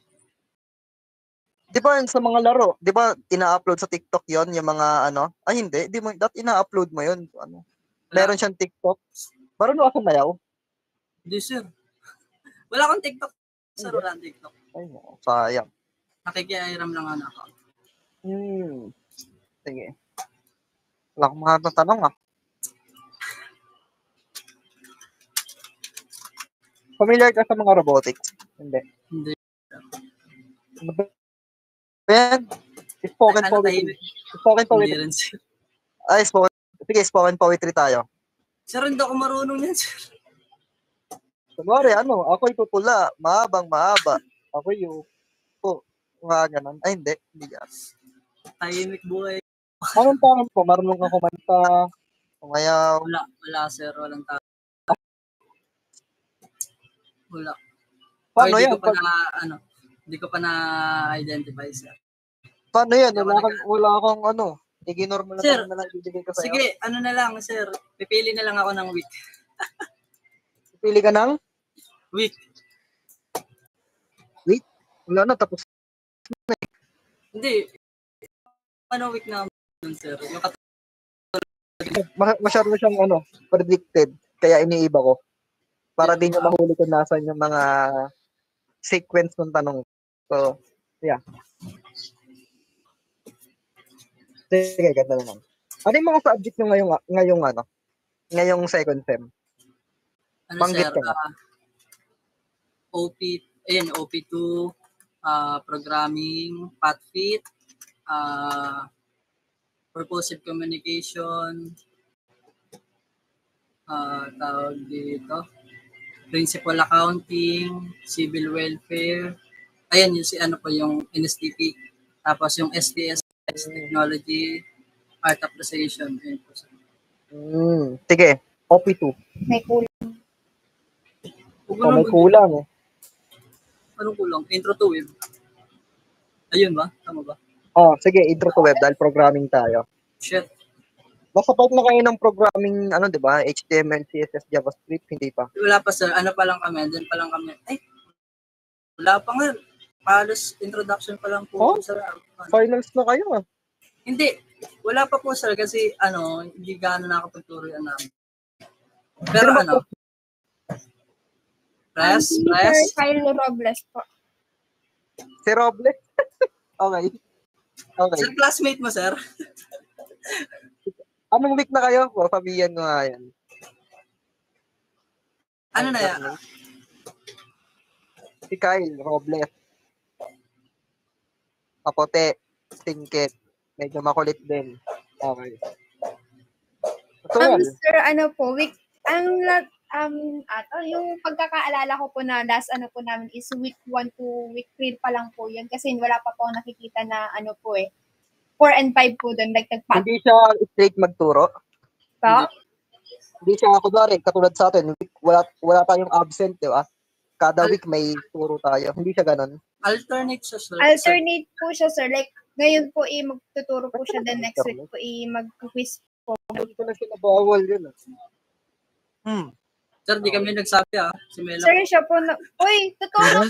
Di ba sa mga laro, di ba ina-upload sa TikTok yon yung mga ano? Ay hindi, di mo, ina-upload mo yun. Ano? Meron siyang TikTok. Marunong ako mayaw? Hindi, sir. Wala akong TikTok. Sir, wala akong TikTok. Ay, no, sayang. Nakikiairam lang ako. Sige. Wala akong mga tanong Familiar ka sa mga robotics? Hindi. Ben, spoken poetry. Ay, spoken poetry tayo. Sir, hindi ako marunong yan, sir. Kunwari, ako'y pupula, mahaba. Ako'y yupo. Mga ganun. Ay, hindi yan. Tahimik buhay. Anong tanong po? Marunong ka kumanta? Kumayaw? Wala, sir. Walang tanong. Wala. Paano yan? Hindi ko pa na-identify, sir. Paano yan? Wala kang ignore mo na sir, na lang ibibigay ko sa'yo. Sige, na lang, sir. Pipili na lang ako ng week. Pipili ka ng? Week? Wala na, tapos na. Hindi. Week na sir? Yung masyado siyang predicted, kaya iniiba ko. Para din nyo mahuli kung nasan yung mga sequence ng tanong. So, yeah. Sige, ganda naman. Ano yung mga subject nyo ngayong second sem? Banggit sir, ka OP2, programming, PathFit, purposive communication, tawag dito, principal accounting, civil welfare, ayan yung NSTP, tapos yung STS, technology, art appreciation. Sige, OP2. May kulang. May kulang Anong kulang? Intro to web. Ayun ba? Tama ba? Sige, intro to web dahil programming tayo. Shit. Nasa part na kayo ng programming, di ba? HTML, CSS, JavaScript, hindi pa? Wala pa, sir. Pa lang kami. Then pa lang kami. Ay, wala pa nga. Halos introduction pa lang po. Sir. Finals na kayo Hindi. Wala pa po, sir. Kasi, hindi gano'n nakapagturo yan namin. Pero Press? Sir Kyle Robles po. Si Robles? Okay. Sir, classmate mo, sir? Anong week na kayo? Sabihan ko nga yan. Ano na yan? Si Kyle Robles. Kapote. Stingkit. Medyo makulit din. Okay. Sir, week, yung pagkakaalala ko po na last po namin is week 1 to week 3 pa lang po yun kasi wala pa po nakikita na 4 and 5 po doon, like Hindi siya straight magturo? Pa? Hindi siya, kunwari, katulad sa atin, wala tayong absent, di ba? Kada week may turo tayo. Hindi siya ganun. Alternate siya, sir. Alternate po siya, sir. Like, ngayon po magtuturo po siya, then next week po mag-quiz po. Hindi ko na siya nabawal yun. Sir, di kami nagsabi Si Mela. Sir, siya po Uy, totoo.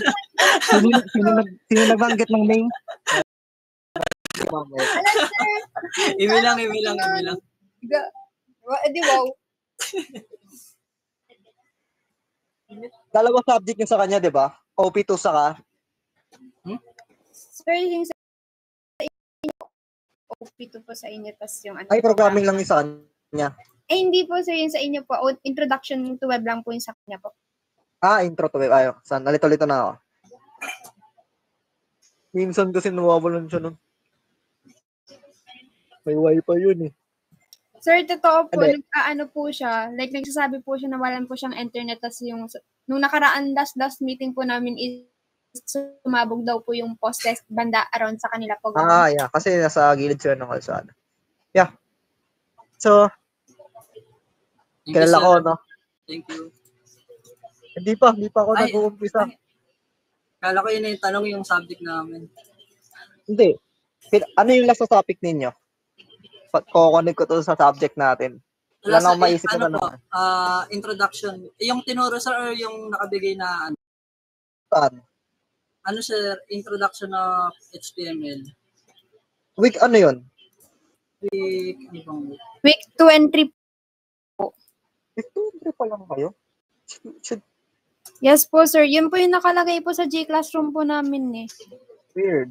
Sino nagbanggit ng name? Imi lang. Di wow. Dalawang subject yung sa kanya, di ba? OP2 saka? Sir, yung sa inyo, OP2 po sa inyo, tas yung Ay, programming lang yung sa kanya. Hindi po, sir, yung sa inyo po. Introduction to web lang po yung sa kanya po. Intro to web. Ayo, saan? Nalito-lito na ako. Minsan kasi nawawalan siya nun. May wifi yun eh. Sir, totoo po, Hindi. nag-aano po siya, like nagsasabi po siya na walan po siyang internet, tas yung, nung nakaraan last meeting po namin is sumabog daw po yung poste banda around sa kanila po. Ganun. Yeah. Kasi nasa gilid sila ng kalsada. Yeah. So, Thank you, kilala sir. ko, no? Thank you. Hindi pa ako Ay, nag-uumpisa. Kala ko yun na yung tanong yung subject namin. Hindi. Ano yung last topic ninyo? Kukunik ko to sa subject natin. Wala na akong maisip na naman. Introduction. Yung tinuro sir or yung nakabigay na ano? Saan? Ano sir, introduction of HTML? Week ano yun? Week 2 and 3 po. Week 2 and 3 pa lang kayo? Yes po, sir. Yun po yung nakalagay po sa G-Classroom po namin eh. Weird.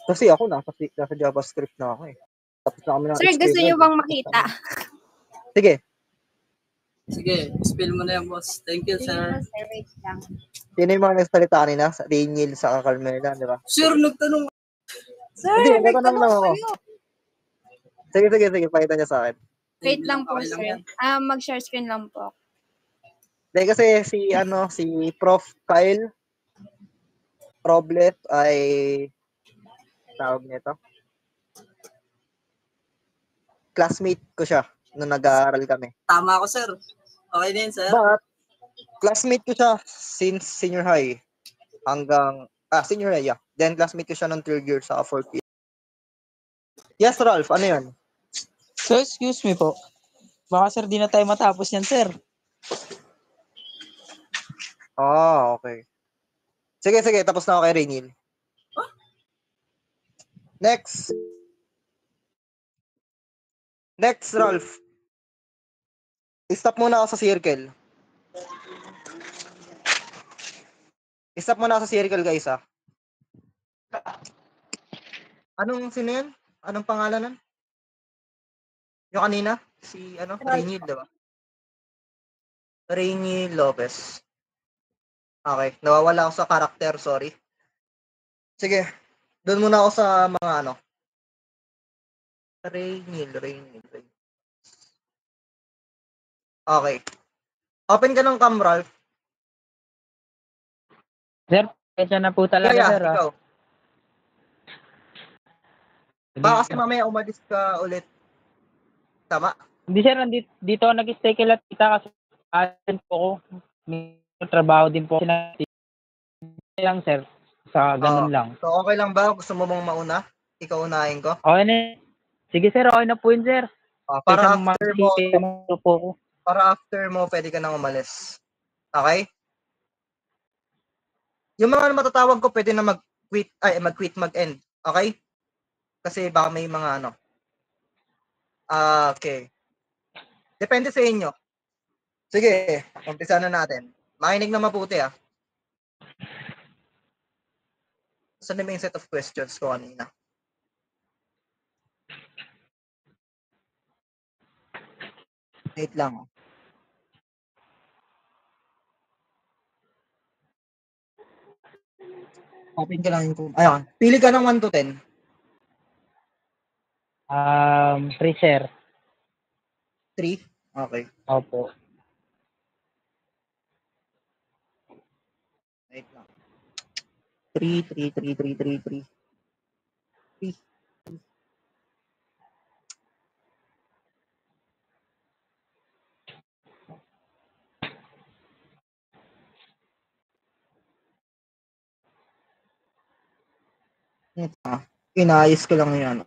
Kasi ako nasa JavaScript na ako eh. Tapos na kami ng Sir, gusto niyo bang makita? Sige. Sige, spill mo na yan, boss. Thank you, sir. Sir, wait lang. Sino yung mga nagsalita kanina? Sa Daniel, sa Carmela, di ba? Sir, nagtanong. Sir, Hindi, may nagtanong tanong lang ako. kayo. Sige. Pakita niya sa akin. Wait lang po, Okay lang sir. yan. Mag-share screen lang po. Hindi, kasi si Prof. Kyle Problet ay tawag nito. Classmate ko siya nung nag-aaral kami. Tama ako, sir. Okay din, sir. But, classmate ko siya since senior high hanggang, senior high, yeah. Then, classmate ko siya nung 3rd year sa 4th year. Yes, Ralph, ano yun? So, excuse me po. Baka sir, di na tayo matapos yan, sir. Okay. Sige, tapos na ako kay Rainiel. Next, Ralph. Stop muna ako sa circle. Stop muna ako sa circle, guys, ha. Sino yun? Anong pangalan nun? Yung kanina? Si, Rainiel, diba? Rainiel Lopez. Okay, nawawala ako sa karakter, sorry. Sige, doon muna ako sa mga Rainiel. Okay. Open ka ng cam, Ralph. Sir, kaya na po talaga, sir. Ikaw. Baka kasi mamaya umalis ka ulit. Tama? Hindi, sir. Dito ako nag-stay kila tita kasi po ko. May trabaho din po. Lang, sir. Sa ganun lang. So, okay lang ba? Gusto mo bang mauna? Ikaw unahin ko? Okay na. Sige, sir. Okay na po yun, sir. Para after mo, pwede ka nang umalis. Okay? Yung mga matatawag ko, pwede na mag-quit, mag-end. Okay? Kasi baka may mga okay. Depende sa inyo. Sige, umpisa na natin. Makinig na mabuti, Saan na yung set of questions ko kanina? Wait lang. Open ka lang yung... Ayan. Pili ka ng 1 to 10. 3, sir. 3? Okay. Opo. Wait lang. 3. Inaayos ko lang yan.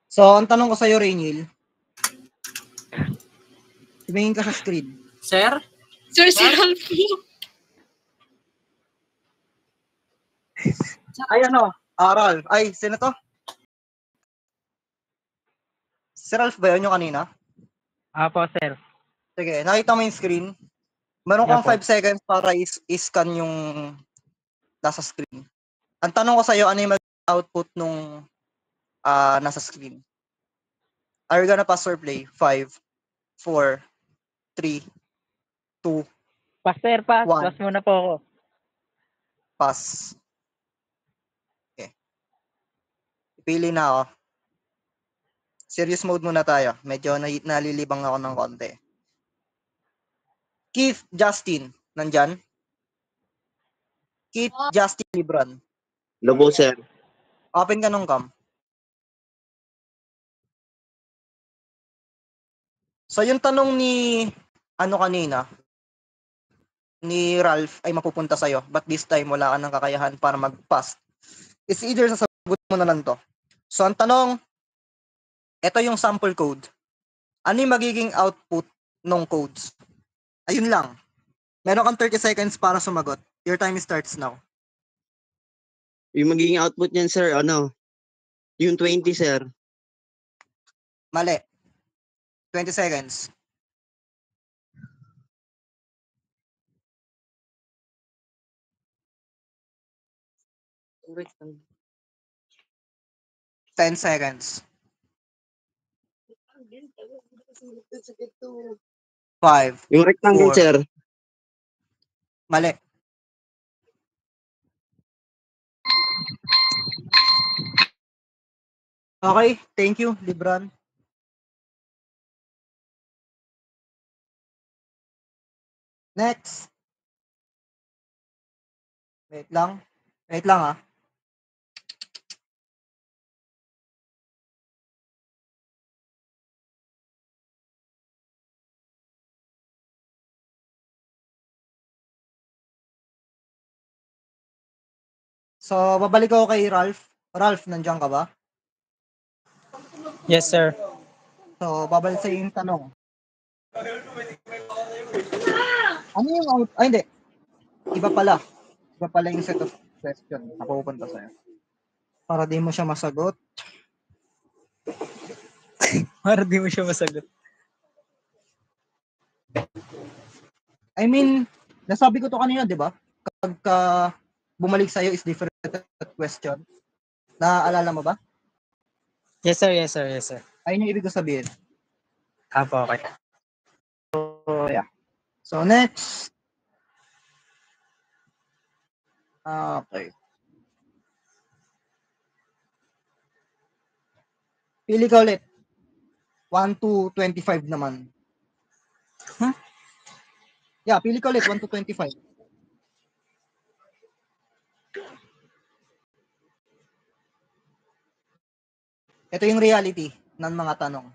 So, ang tanong ko sa'yo, Rainiel. Tumingin ka sa screen. Sir? Sir, si Ralph. Ay, Ralph. Ay, sino to? Si Ralph ba yun yung kanina? Apo, sir. Sige, nakita mo yung screen. Meron kang 5 seconds para i-scan yung nasa screen. Ang tanong ko sa'yo, ano yung mag-output nung nasa screen? Are you gonna pass or play? 5, 4, 3, 2, Pass, sir, pass. 1. Pass muna po ako. Pass. Okay. Pili na ako. Serious mode muna tayo. Medyo nalilibang ako ng konti. Keith Justin, nandyan? Keith Justin Libran. Hello po, sir. Open ka nung cam. So yung tanong ni kanina ni Ralph ay mapupunta sa'yo, but this time wala ka ng kakayahan para mag-pass. It's either sasagot mo na lang to. So ang tanong, ito yung sample code. Ano yung magiging output ng codes? Ayun lang. Meron kang 30 seconds para sumagot. Your time starts now. Yung magiging output niyan, sir, yung 20, sir. Mali. 20 seconds. Wait. 10 seconds. 5. Yung rectangle, 4. sir. Mali. Okay, thank you, Libran. Next. Wait lang. Wait lang ah. So, babalik ako kay Ralph. Ralph, nandiyan ka ba? Yes, sir. So, babalik sa yung tanong. Ano yung out? Ay, hindi. Iba pala. Iba pala yung set of question na pupunta sa'yo. Para di mo siya masagot. Para di mo siya masagot. I mean, nasabi ko to kanina, di ba? Kapag bumalik sa'yo is different question. Naaalala mo ba? Yes, sir. Yes, sir. Yes, sir. Ayun yung ibig ko sabihin. Apo, okay. So, yeah. So, next. Okay. Pili ka ulit. 1 to 25 naman. Huh? Yeah, pili ka ulit. 1 to 25. Ito yung reality ng mga tanong.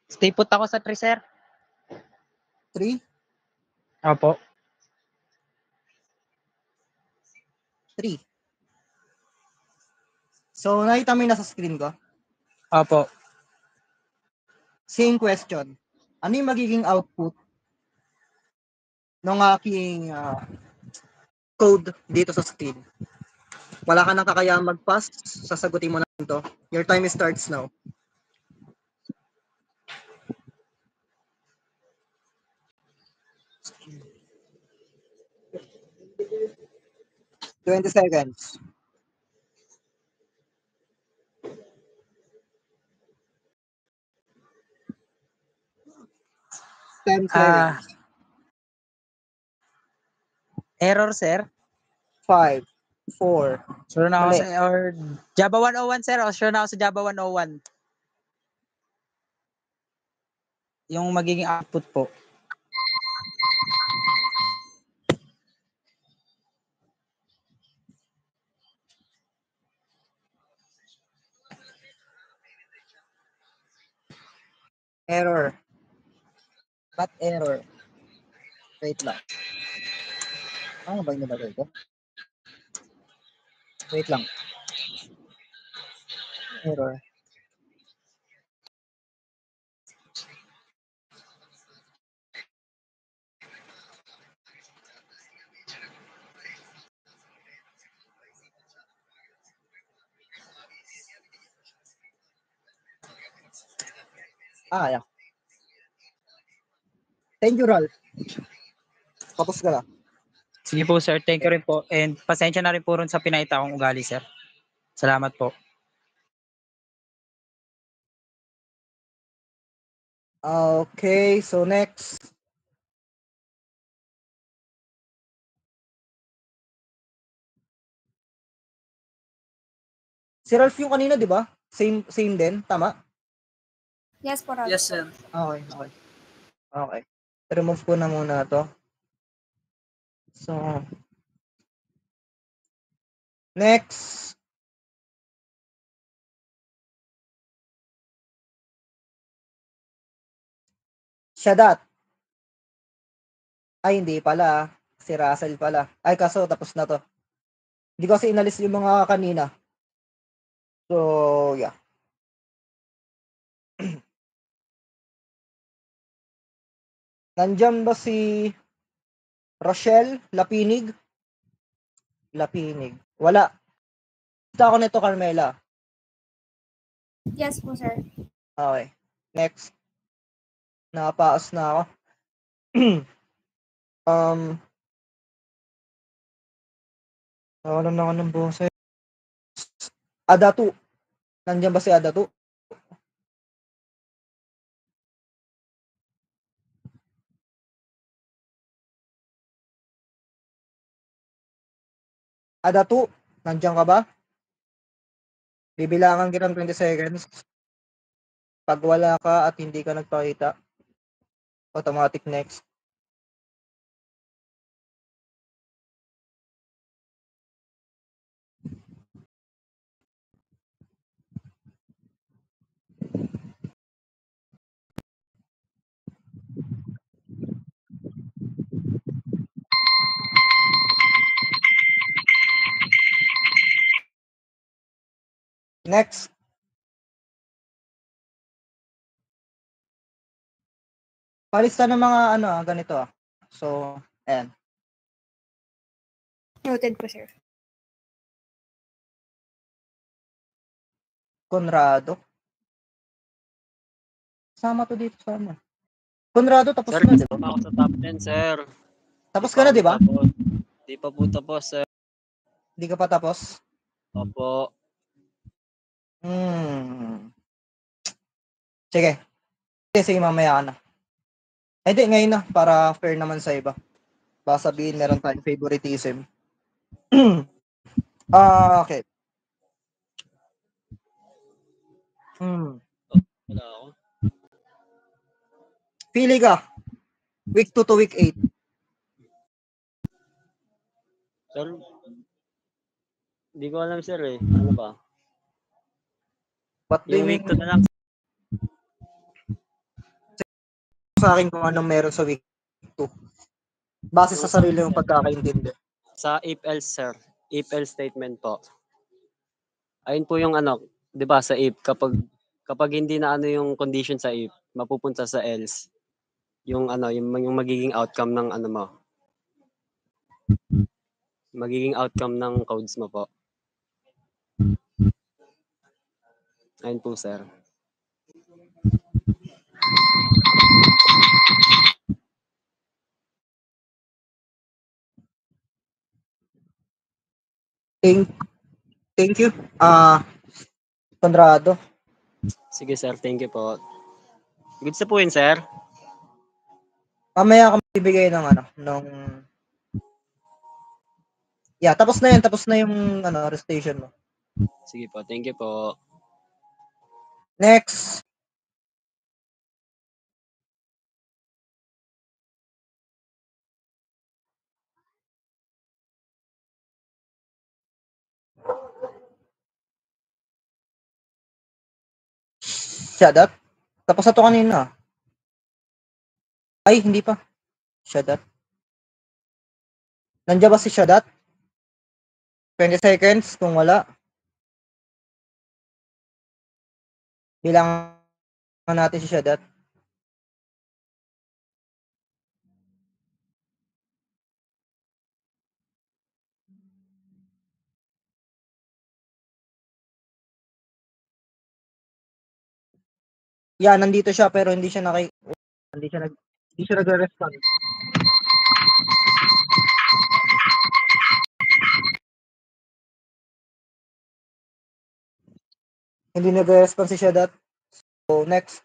Stay put ako sa 3, sir. 3? Opo. 3. So, nakita mo yung nasa screen ko? Opo. Same question. Ano yung magiging output ng aking code dito sa screen? Wala ka nang kakayahang mag-pass, sasagutin mo na to. Your time starts now. $20 seconds. 10 seconds. Error, sir. 5, 4. Sure na ako Mali. sa, or Java 101, sir. O sure na ako sa Java 101. Yung magiging output po. Error. What error? Wait lang. Ano ba yung nilagay ko? Wait lang. Error. Yeah. Thank you, Ralph. Tapos ka na. Sige po, sir. Thank you rin po. And pasensya na rin po rin sa pinaita kong ugali, sir. Salamat po. Okay, so next. Si Ralph yung kanina, di ba? Same din, tama? Yes po, Ralph. Yes, sir. Okay, okay. Okay. Remove ko na muna to. So, next. Shadat. Ay, hindi pala. Si Russell pala. Ay, kaso tapos na to. Hindi ko kasi inalis yung mga kanina. So, yeah. Nandyan ba si Rochelle Lapinig? Lapinig. Wala. Basta ako nito, Carmela. Yes po, sir. Okay. Next. Nakapaas na ako. Nawalan na ako ng boses. Adatu. Nandyan ba si Adatu? Adatu, nandyan ka ba? Bibilangan kita ng 20 seconds. Pag wala ka at hindi ka nagpakita, automatic next. Next. Palista ng mga ganito. So, ayan. Noted po, sir. Conrado. Sama to dito sama. Conrado, tapos Sir, na, di gusto ba? pa ako sa top 10, sir. Tapos ka na, di ba? Di pa po tapos, sir. Di ka pa tapos? Opo. Sige. Sige, mamaya ka na. Ay, di, ngayon na, para fair naman sa iba. Baka sabihin meron tayong favoritism. Okay. Wala ako. Pili ka. Week 2 to week 8. Sir, hindi ko alam, sir, eh. Ano ba? Yung week 2 na lang. Sa akin kung anong meron sa week 2. Base sa sarili mong pagkakaintindi. Sa if else, sir. If else statement po. Ayun po yung 'di ba sa if kapag hindi na yung condition sa if, mapupunta sa else. Yung yung magiging outcome ng mo. Magiging outcome ng codes mo po. Ayun po, sir. Thank you. Conrado. Sige, sir. Thank you po. Goods na po yun, sir. Mamaya ka magbibigay ng Yeah, tapos na yung restation mo. Sige po. Thank you po. Next. Shadat? Tapos na to kanina. Ay, hindi pa. Shadat. Nandiyan ba si Shadat? 20 seconds kung wala. Bilangan natin si Shadat. Yeah, nandito siya pero hindi siya nagre-respond. Hindi nagre-respond si Shadat. So, next.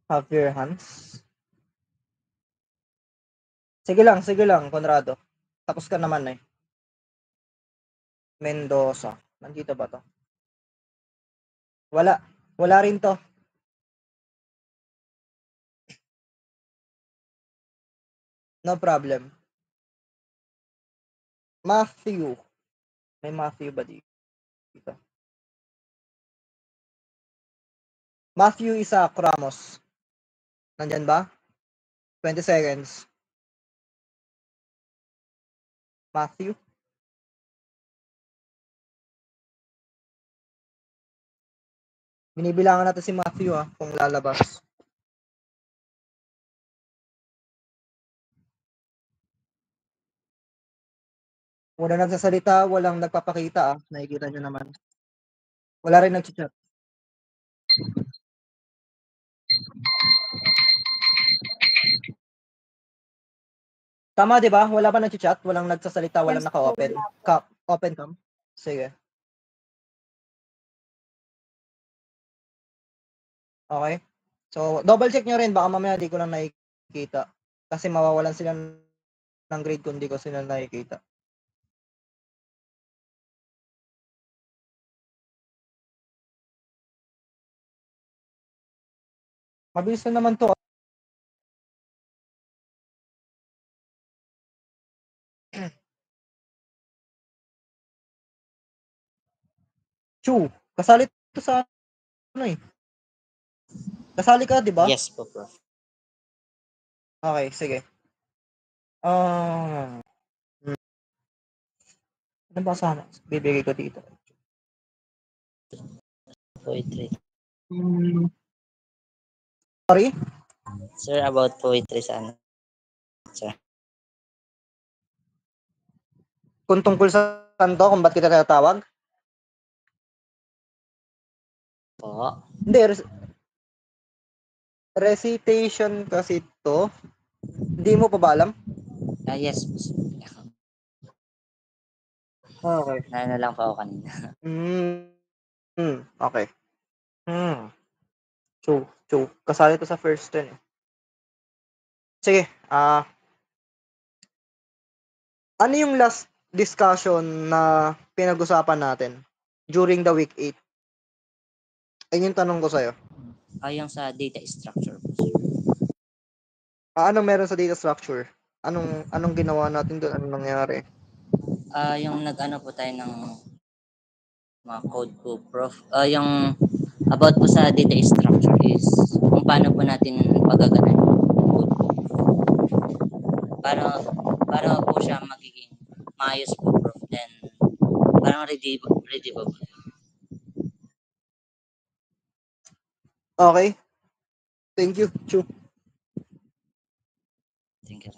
Have your hands. Sige lang, Conrado. Tapos ka naman eh. Mendoza. Nandito ba to? Wala. Wala rin to. No problem. Matthew. May Matthew ba dito? Matthew Isaac Ramos. Nandyan ba? 20 seconds. Matthew? Binibilangan natin si Matthew kung lalabas. Wala nagsasalita, walang nagpapakita Nakikita nyo naman. Wala rin nag-chat. Tama, di ba? Wala pa nag-chat, walang nagsasalita, walang naka-open. Open cam. Sige. Okay. So, double check nyo rin. Baka mamaya di ko lang nakikita. Kasi mawawalan sila ng grade kung di ko sila nakikita. Mabilis na naman to. Chu, kasali to sa ano eh. Kasali ka, di ba? Yes po, Prof. Okay, sige. Ano ba sana? Bibigay ko dito. Poetry. Sorry? Sir, about poetry sana. Sir. Kung tungkol sa to, kung ba't kita tinatawag? Po. Hindi, recitation kasi to. Hindi mo pa ba alam? Yes. Okay. Ano lang po ako kanina. Okay. Chu. Kasali to sa first 10 eh. Sige, ano yung last discussion na pinag-usapan natin during the week 8? Ayun yung tanong ko sa'yo. Yung sa data structure po. Anong meron sa data structure? Anong ginawa natin doon? Anong nangyari? Yung nag-ano po tayo ng mga code po, Prof. Yung about po sa data structure is kung paano po natin pagaganan yung code po. Para po siya magiging maayos po, Prof. Then, parang readable. Okay. Thank you, Chu. Thank you.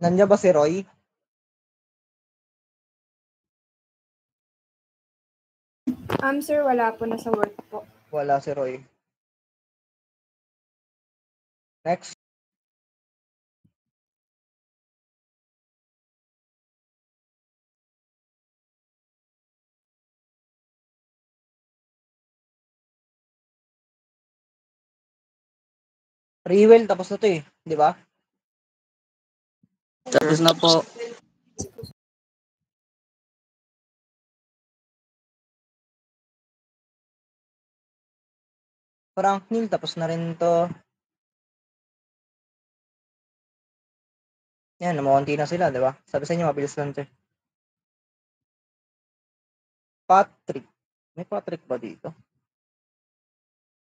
Nandiyan ba si Roy? Sir, wala po. Nasa work po. Wala si Roy. Next. Rewell, tapos na to eh. Di ba? Tapos na po. Franklin, tapos na rin to. Yan, namakunti na sila, di ba? Sabi sa inyo, mabilis lang to. Patrick. May Patrick ba dito?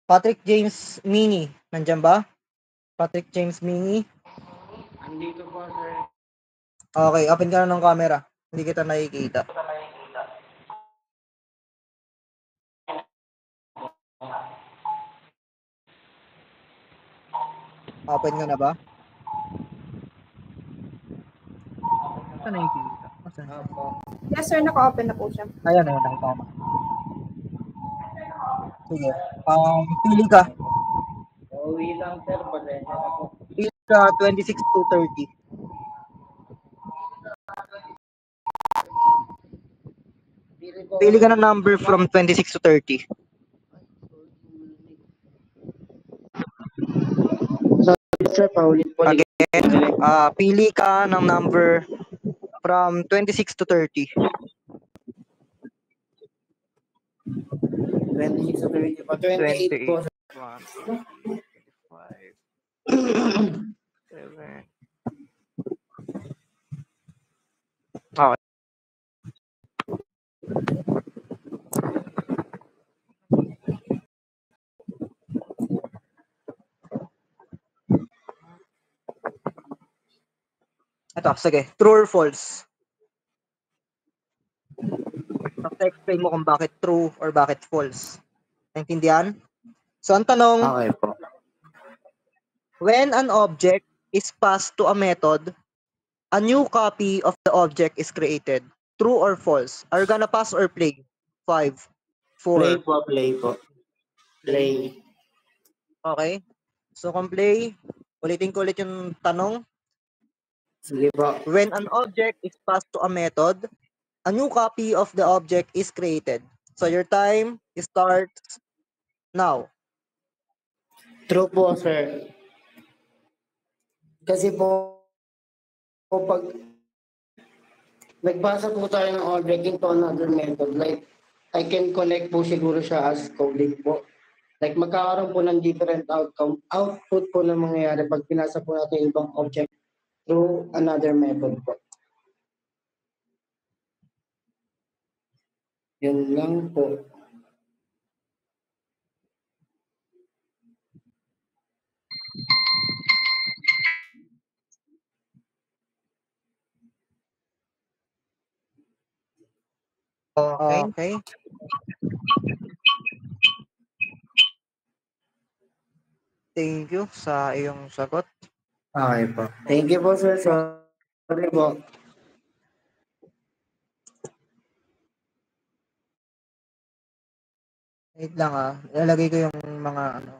Patrick James Mini. Nandiyan ba? Patrick James Mini. Andito po, sir. Okay, open ka na ng camera. Hindi kita nakikita. Open ka na ba? Saan na yung pili? Saan? Yes, sir. Naka-open na po siya. Ayan, nakita ko na. Sige. Pili ka. Uwi lang, sir. Pasensya na po. Pili ka 26 to 30. Pili ka ng number from 26 to 30. Sir, paulit po. Again, pili ka ng number from 26 to 30. 26 to 30 po. 28 po. 1, 5, 7. Okay. Ito, sige. True or false? Tapos explain mo kung bakit true or bakit false. Naintindihan? So, ang tanong, Okay po. when an object is passed to a method, a new copy of the object is created. True or false? Are you gonna pass or play? 5, 4. Play po, play po. Play. Okay. So, kung play, ulitin ko ulit yung tanong. Sige po. When an object is passed to a method, a new copy of the object is created. So, your time starts now. True po, sir. Kasi po, pag nagbasa po tayo ng object into another method, like, I can connect po siguro siya as coding po. Like, magkakaroon po ng different output po na mangyayari pag pinasa po natin yung ibang object through another method po. Yun lang po. Okay. Thank you sa iyong sagot. Okay po. Thank you po, sir. Sorry po. Wait lang ilalagay ko yung mga ano.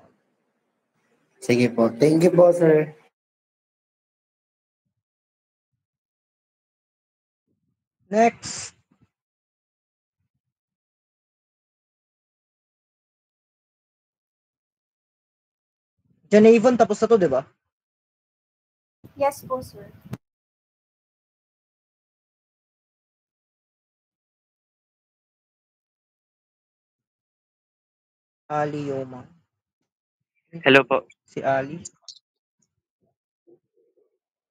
Sige po. Thank you po, sir. Next. Janavon, tapos na to, di ba? Yes po, sir. Ali Yoma. Hello po. Si Ali.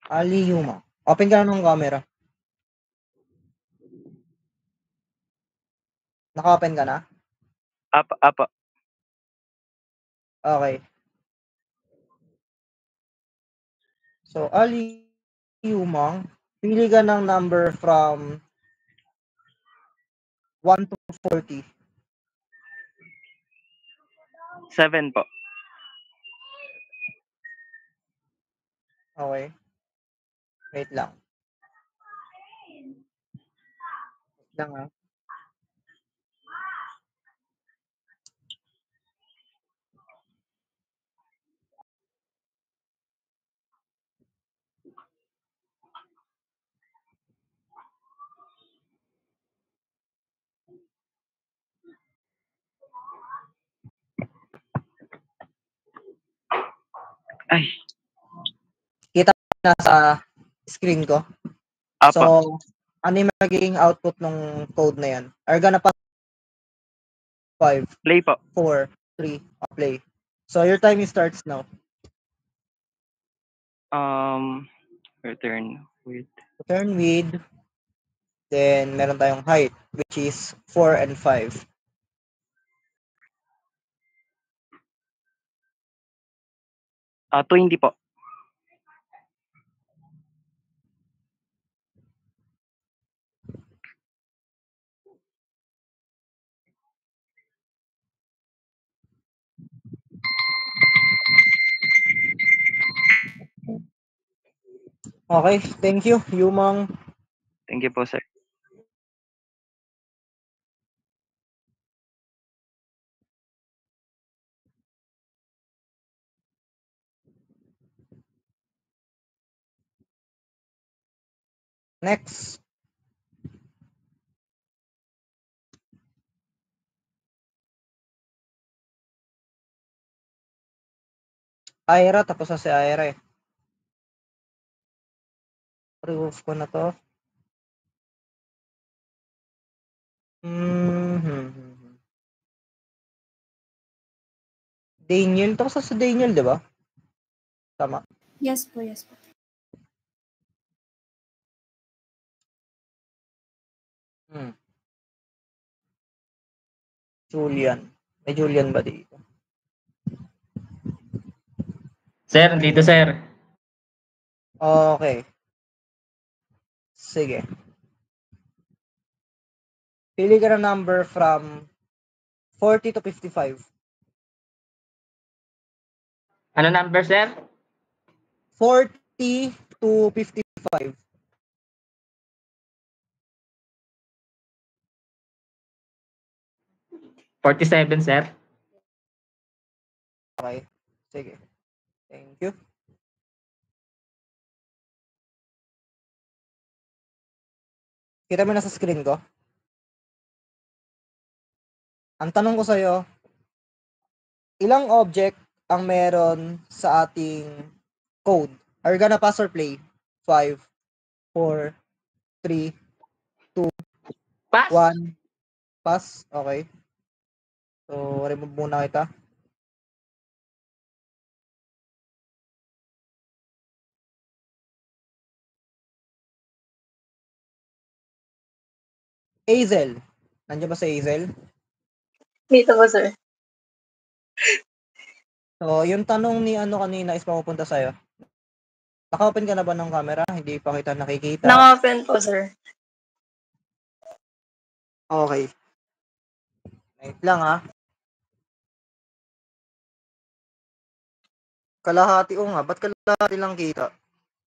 Ali Yuma. Open ka na ng camera. Naka-open ka na? Apa. Okay. So, Ali Yumang, pili ka ng number from 1 to 40. 7 po. Okay. Wait lang. Wait lang Ay. Kita na sa screen ko. Apa. So, ano yung magiging output ng code na yan? Are gonna pass 5, Play po. 4, 3, play. So, your time starts now. Return with. Then, meron tayong height, which is 4 and 5. Ah, 20 po. Okay, thank you, Yumang. Thank you po, sir. Next. Ira, tapos na si Ira eh. Remove ko na to. Daniel, tapos na si Daniel, di ba? Tama. Yes po, yes po. Julian. May Julian ba dito? Sir, dito sir. Okay. Sige. Pili ka ng number from 40 to 55. Ano number, sir? 40 to 55. 47, sir. Okay. Sige. Thank you. Kita mo na sa screen ko? Ang tanong ko sa'yo, ilang object ang meron sa ating code? Are you gonna pass or play? 5, 4, 3, 2, Pass. 1. Pass? Okay. So, remove muna kita. Hazel. Nandiyan ba si Hazel? Dito po, sir. So, yung tanong ni ano kanina is mapupunta sa'yo. Naka-open ka na ba ng camera? Hindi pa kita nakikita. Naka-open po, sir. Okay. Wait lang ha. Kalahati o nga. Ba't kalahati lang kita?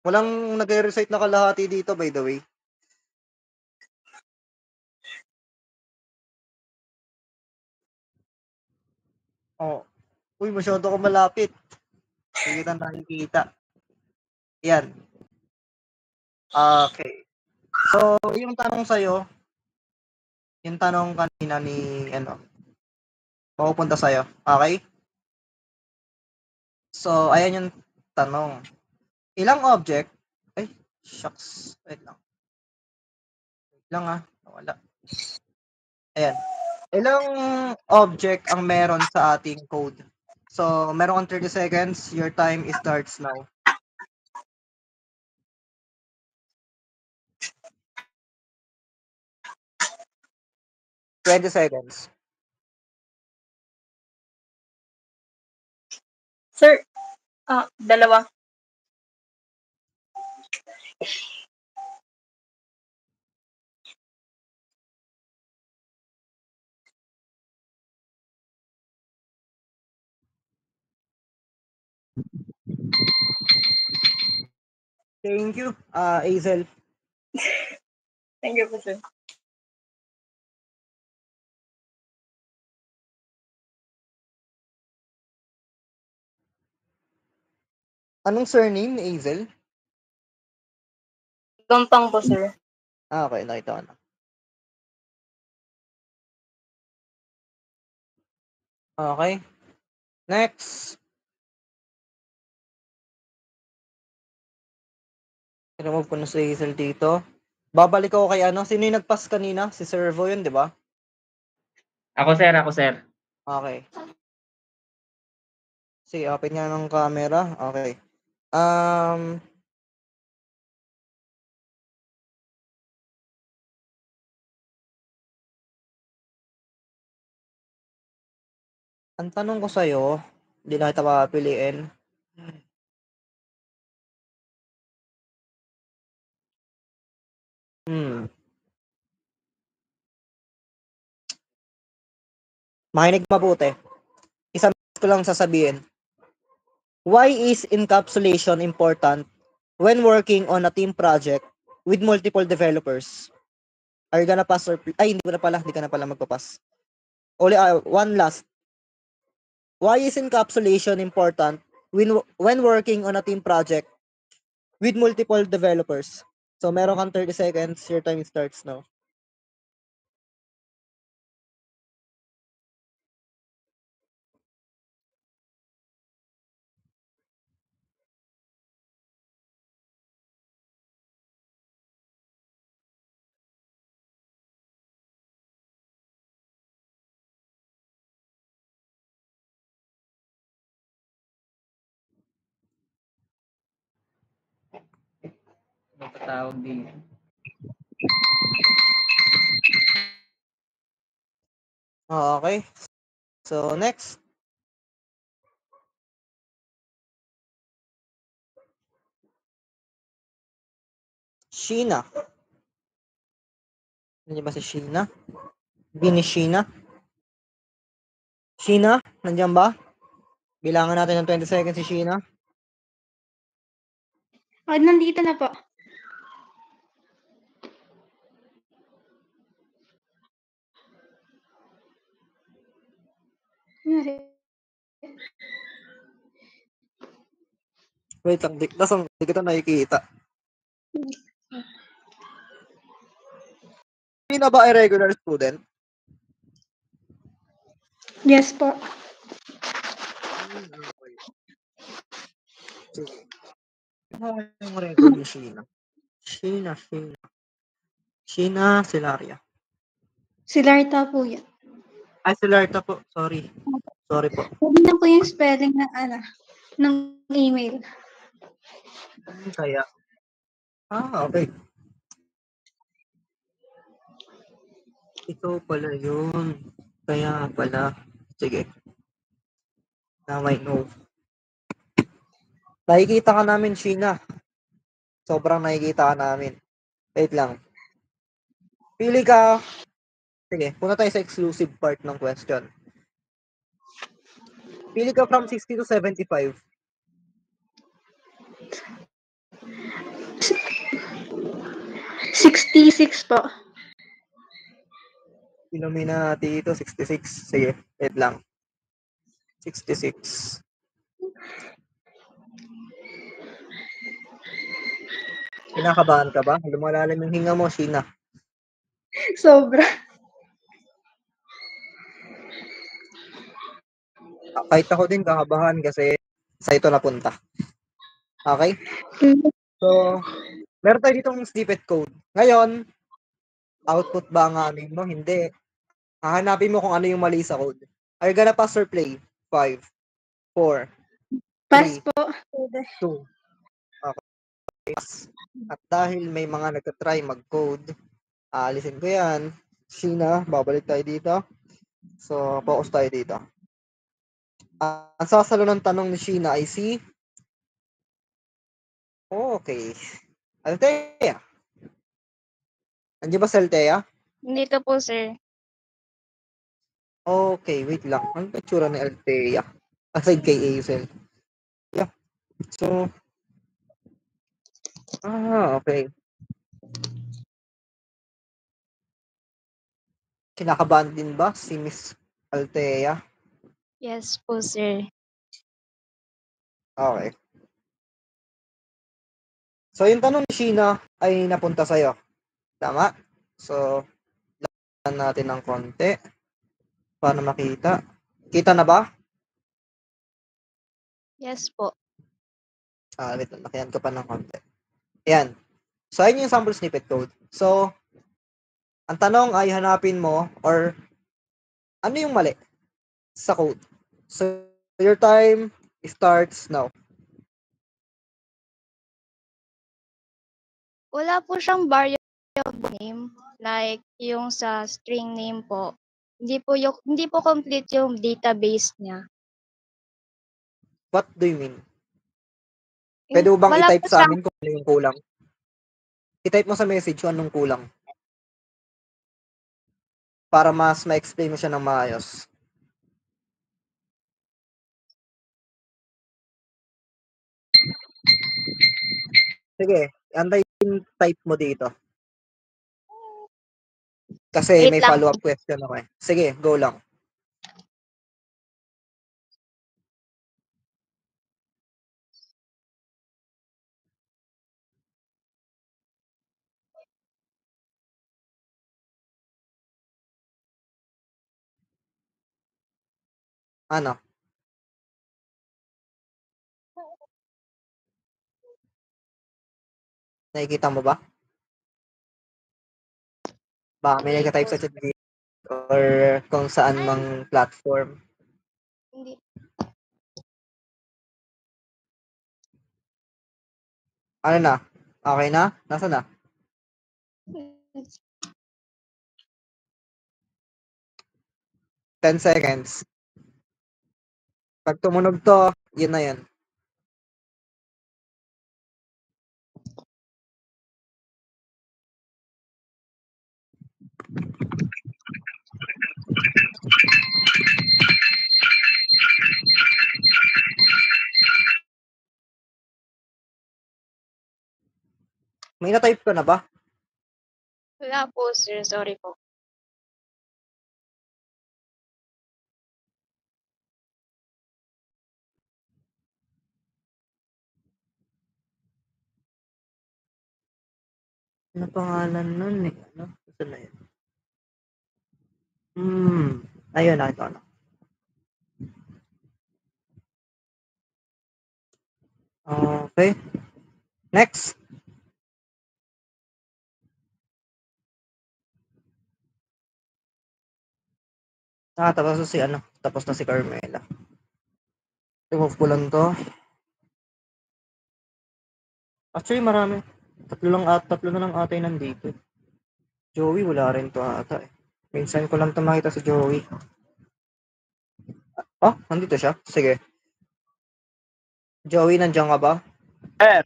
Walang nagre-recite na kalahati dito, by the way. Oh. Uy, masyado ko malapit. Hindi kita nakikita. Yan. Okay. So, yung tanong sa'yo, yung tanong kanina ni, mapupunta sa'yo. Okay? So, ayan yung tanong. Ilang object? Ay, shucks. Wait lang. Wait lang ha. Wala. Ayan. Ilang object ang meron sa ating code? So, meron kang 30 seconds. Your time starts now. $20 seconds. Sir, dalawa. Thank you, Hazel. Thank you po, sir. Anong surname ni Hazel? Gampang po, sir. Okay, nakita ko na. Okay. Next. I-remove ko na si Hazel dito. Babalik ako kay sino yung nag-pass kanina? Si Servo yun, di ba? Ako, sir. Okay. Sige, open nga ng camera. Okay. Ang tanong ko sa'yo, hindi na kita papiliin. Makinig mabuti. Isang ko lang sasabihin. Why is encapsulation important when working on a team project with multiple developers, are you gonna pass or ay hindi ka na pala magpapass. Only one last. Why is encapsulation important when working on a team project with multiple developers? So meron kang 30 seconds, your time starts now. Tawag dito. Okay. So next. Sheena. Nandiyan ba si Sheena? Bini Sheena? Sheena, nandiyan ba? Bilangan natin ng 20 seconds si Sheena. Nandito na po. Wait lang, di kita nakikita. Sheena ba ay regular student? Yes po. Okay. Sige. Ano yung record ni Sheena? Sheena Silaria. Silarta po yan. Ay, Silarta po. Sorry. Sorry po. Pwede na po yung spelling ng email. Kaya. Okay. Ito pala yun. Kaya pala. Sige. Now I know. Nakikita ka namin, Sheena. Sobrang nakikita ka namin. Wait lang. Pili ka. Sige, punta tayo sa exclusive part ng question. Pili ka from 60 to 75. 66 po. Ilumina natin ito, 66. Sige, wait lang. 66. Kinakabahan ka ba? Lumalalim yung hinga mo, Sheena. Sobra. Kahit ako din kakabahan kasi sa ito napunta. Okay? So, meron tayo ditong snippet code. Ngayon, output ba ang amin mo? Hindi. Hahanapin mo kung ano yung mali sa code. Are you gonna pass or play? 5, 4, Pass 3, po. 2. Okay. At dahil may mga nagtatry mag-code, aalisin ko yan. Sheena, babalik tayo dito. So, focus tayo dito. Ang sasalo ng tanong ni Sheena ay si... Okay. Althea. Andiyan ba si Althea? Dito po, sir. Okay, wait lang. Ang itsura ni Althea? Aside kay Hazel. Yeah. So, okay. Kinakabahan din ba si Miss Althea? Yes po, sir. Okay. So, yung tanong ni Sheena ay napunta sa'yo. Tama? So, lagyan natin ng konti para makita. Kita na ba? Yes po. Wait, lakihan ko pa ng konti. Ayan. So, ayun yung sample snippet code. So, ang tanong ay hanapin mo or ano yung mali sa code. So, your time starts now. Wala po siyang variable name like yung sa string name po. Hindi po complete yung database niya. What do you mean? Pwede mo bang Wala i-type po sa siyang amin kung ano yung kulang? I-type mo sa message kung anong kulang. Para mas ma-explain mo siya ng maayos. Sige, antayin type mo dito. Kasi Wait may lang. follow-up question ako eh. Sige, go lang. Ano? Nakikita mo ba? Baka may Hindi nag-type po. sa ChatGPT or kung saan mang platform. Hindi. Ano na? Okay na? Nasaan na? 10 seconds. Pag tumunog to, yun na yun. May na-type ka na ba? Wala po, sir. Sorry po. Ano pangalan nun eh? Ano? Saan na yun? Ayun na, ito na. Okay. Next. Tapos na si ano? Tapos na si Carmela. Remove ko lang to. Actually, marami. Tatlo na lang ata yung nandito. Joey, wala rin to ata eh. Minsan ko lang to makita si Joey. Oh, nandito siya? Sige. Joey, nandiyan ka ba? Sir.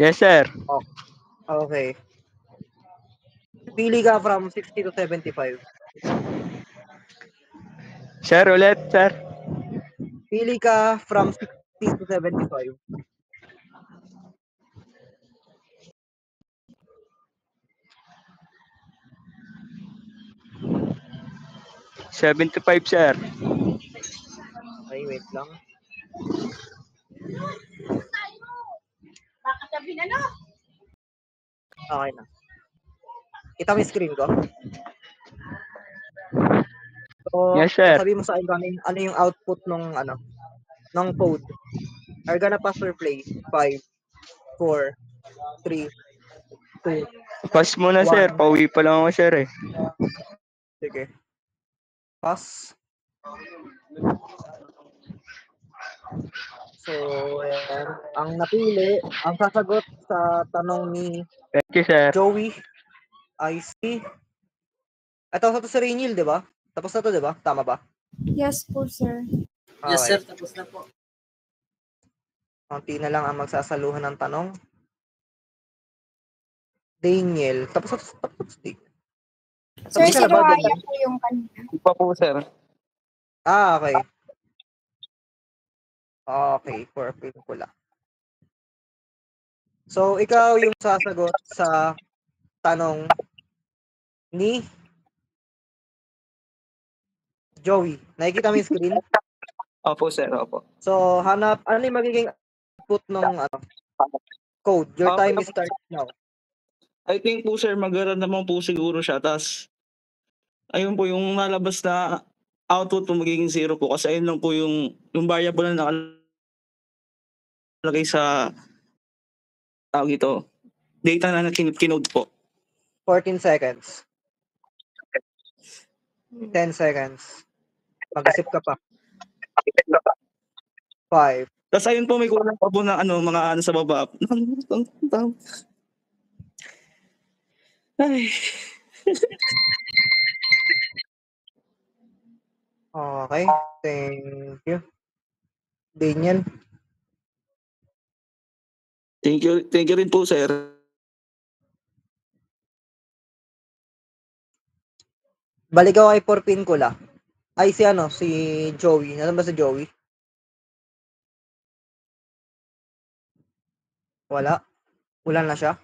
Yes, sir. Oh, okay. Pili ka from 60 to 75. Sir, ulit, sir. Pili ka from 60 to 75. $75, sir. Okay, wait lang. Baka sabihin ano? Okay na. Kita mo yung screen ko? So, Yes, sir. sabi mo sa akin ano yung output ng ng code. Are gonna pass or play? 5, 4, 3, 2, Pass muna, 1. sir. Pauwi pa lang ako, sir eh. Sige. Pass. So, ayan. Ang napili, ang sasagot sa tanong ni Thank you, sir. Joey ay si... Ito sa to si Rainiel, di ba? Tapos na to, di ba? Tama ba? Yes po, sir. Yes, Okay. sir. Tapos na po. Konti na lang ang magsasaluhan ng tanong. Daniel. Tapos Daniel. Sir, Tapos si ka na ba, Raya Daniel? po yung kanina. Hindi pa po, sir. Okay. Okay, purple pula. So, ikaw yung sasagot sa tanong ni Joey. Nakikita mo yung screen? Opo, sir. Opo. So, hanap, ano yung magiging output ng code? Your time is starts now. I think po, sir, mag-run naman po siguro siya. Tapos, ayun po, yung nalabas na output po magiging 0 po. Kasi ayun lang po yung variable na nakalagay sa tawag ito, data na kinode po. 14 seconds. 10 seconds. Mag-isip ka pa. 5. Tapos ayun po, may kulang pa po na mga sa baba. Ay. Okay. Thank you. Daniel. Thank you rin po, sir. Baligaw ay Porpin Kula. Ay si Joey. Nasaan ba si Joey? Wala. Ulan na siya.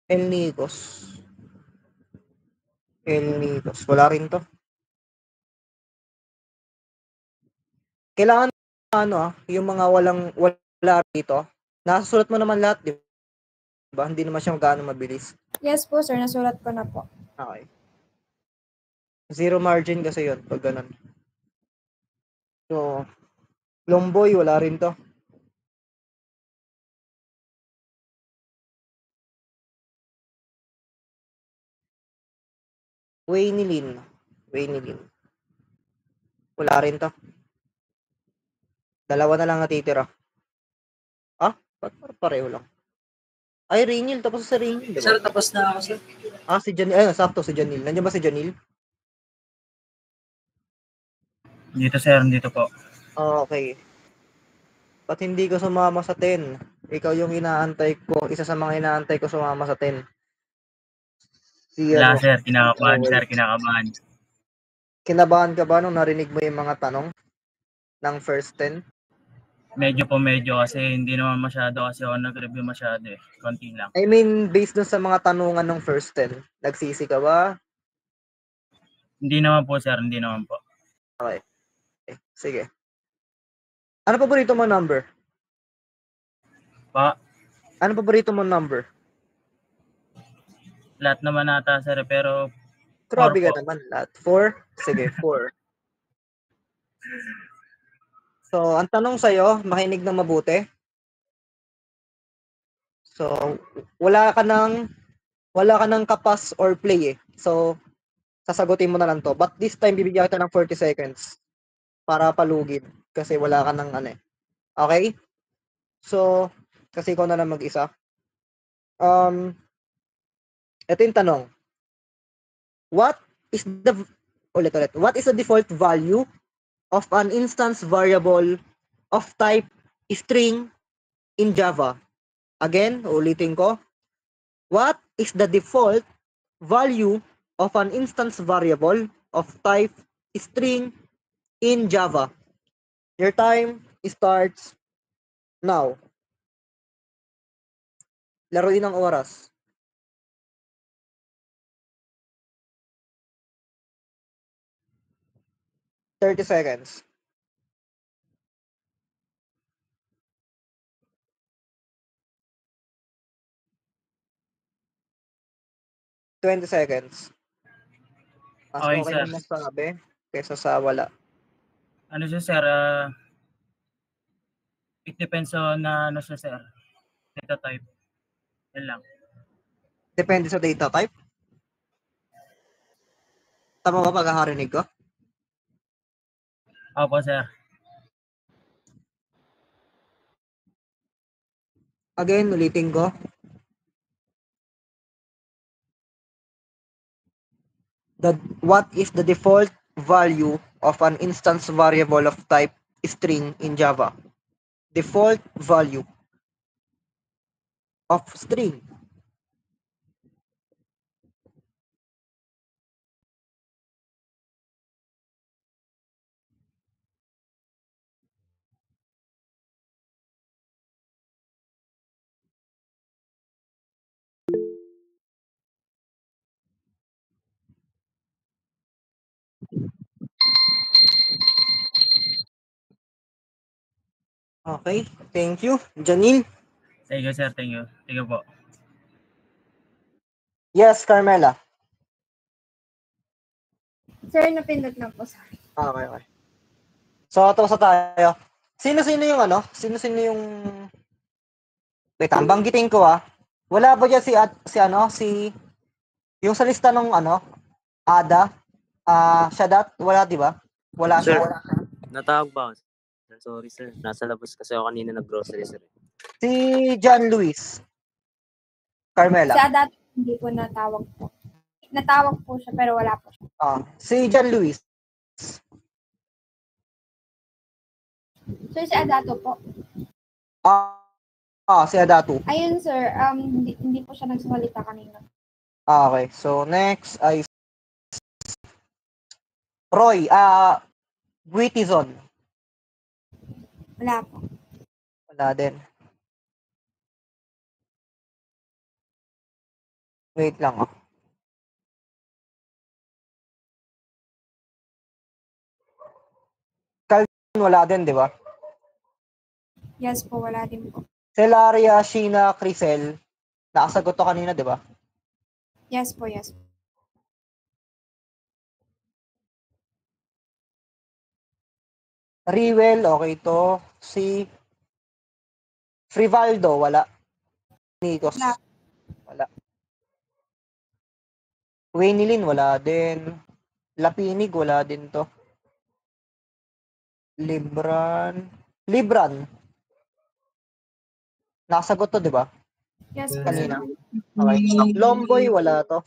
El Nicos. Wala rin to. Kailangan yung mga wala dito. Nasusulat mo naman lahat, di ba? Hindi naman siya gaano mabilis. Yes po, sir. Nasulat ko na po. Okay. Zero margin kasi yun, pag ganun. So, Lomboy, wala rin to. Wayne Lin. Wala rin to. Dalawa na lang natitira. Ba't pareho lang? Ay, Rinil. Tapos sa Rinil, diba? Sir, tapos na ako, sir. Si Janil. Ayun, sakto si Janil. Nandiyan ba si Janil? Dito, sir. Dito po. Okay. Ba't hindi ko sumama sa 10? Ikaw yung inaantay ko. Isa sa mga inaantay ko sumama sa 10. Wala, sir. Kinakabahan, sir. Kinakabahan. Kinabahan ka ba nung narinig mo yung mga tanong ng first 10? Medyo kasi hindi naman masyado kasi ako nag-review masyado eh. Konti lang. I mean, based dun sa mga tanungan ng first 10, nagsisi ka ba? Hindi naman po, sir. Hindi naman po. Okay. Sige. Ano paborito mo number? Ano paborito mo number? Lahat naman ata, sir. Pero Grabe ka naman. Lahat. 4? Sige, 4. So, ang tanong sa'yo, makinig ng mabuti. So, wala ka ng kapas or play eh. So, sasagutin mo na lang to. But this time, bibigyan kita ng 40 seconds para palugid. Kasi wala ka ng Okay? So, kasi ikaw na lang mag-isa. Ito yung tanong. What is the default value of an instance variable of type string in Java? Again, ulitin ko. What is the default value of an instance variable of type string in Java? Your time starts now. Laruin ang oras. $30 seconds. $20 seconds. Mas Okay, okay sir. na masabi kaysa sa wala. Ano siya, sir? It depends on sir. Data type. Yan lang. Depende sa data type? Tama ba pagkakarinig ko? Opo, sir. Again, ulitin ko. What is the default value of an instance variable of type string in Java? Default value of string. Okay, thank you. Janil? Thank you, sir. Thank you. Thank you po. Yes, Carmela. Sir, napindot na po, sir. Okay. So, tapos na tayo. Sino-sino yung Wait, banggitin ko Wala ba dyan yung sa lista nung Ada? Shadat? Wala, di ba? Wala Sir, siya. natawag ba ako? Sorry, sir. Nasa labas kasi ako kanina nag-grocery, sir. Si John Luis. Carmela. Sa dati, hindi po natawag po. Natawag po siya, pero wala po siya. Si John Luis. So, si Adato po. Si Adato. Ayun, sir. Hindi po siya nagsalita kanina. Okay. So, next ay Roy, Buitizon. Wala po. Wala din. Wait lang ah. Calvin, wala din, di ba? Yes po, wala din po. Celaria, Sheena, Crisel. Nakasagot to kanina, di ba? Yes po, yes. Riwel, okay to. Si Frivaldo, wala. Nikos, wala. Waynilin, wala din. Lapinig, wala din to. Libran. Nakasagot to, di ba? Yes po. Kanina. Okay. Lomboy, wala to.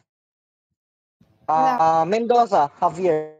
Mendoza, Javier.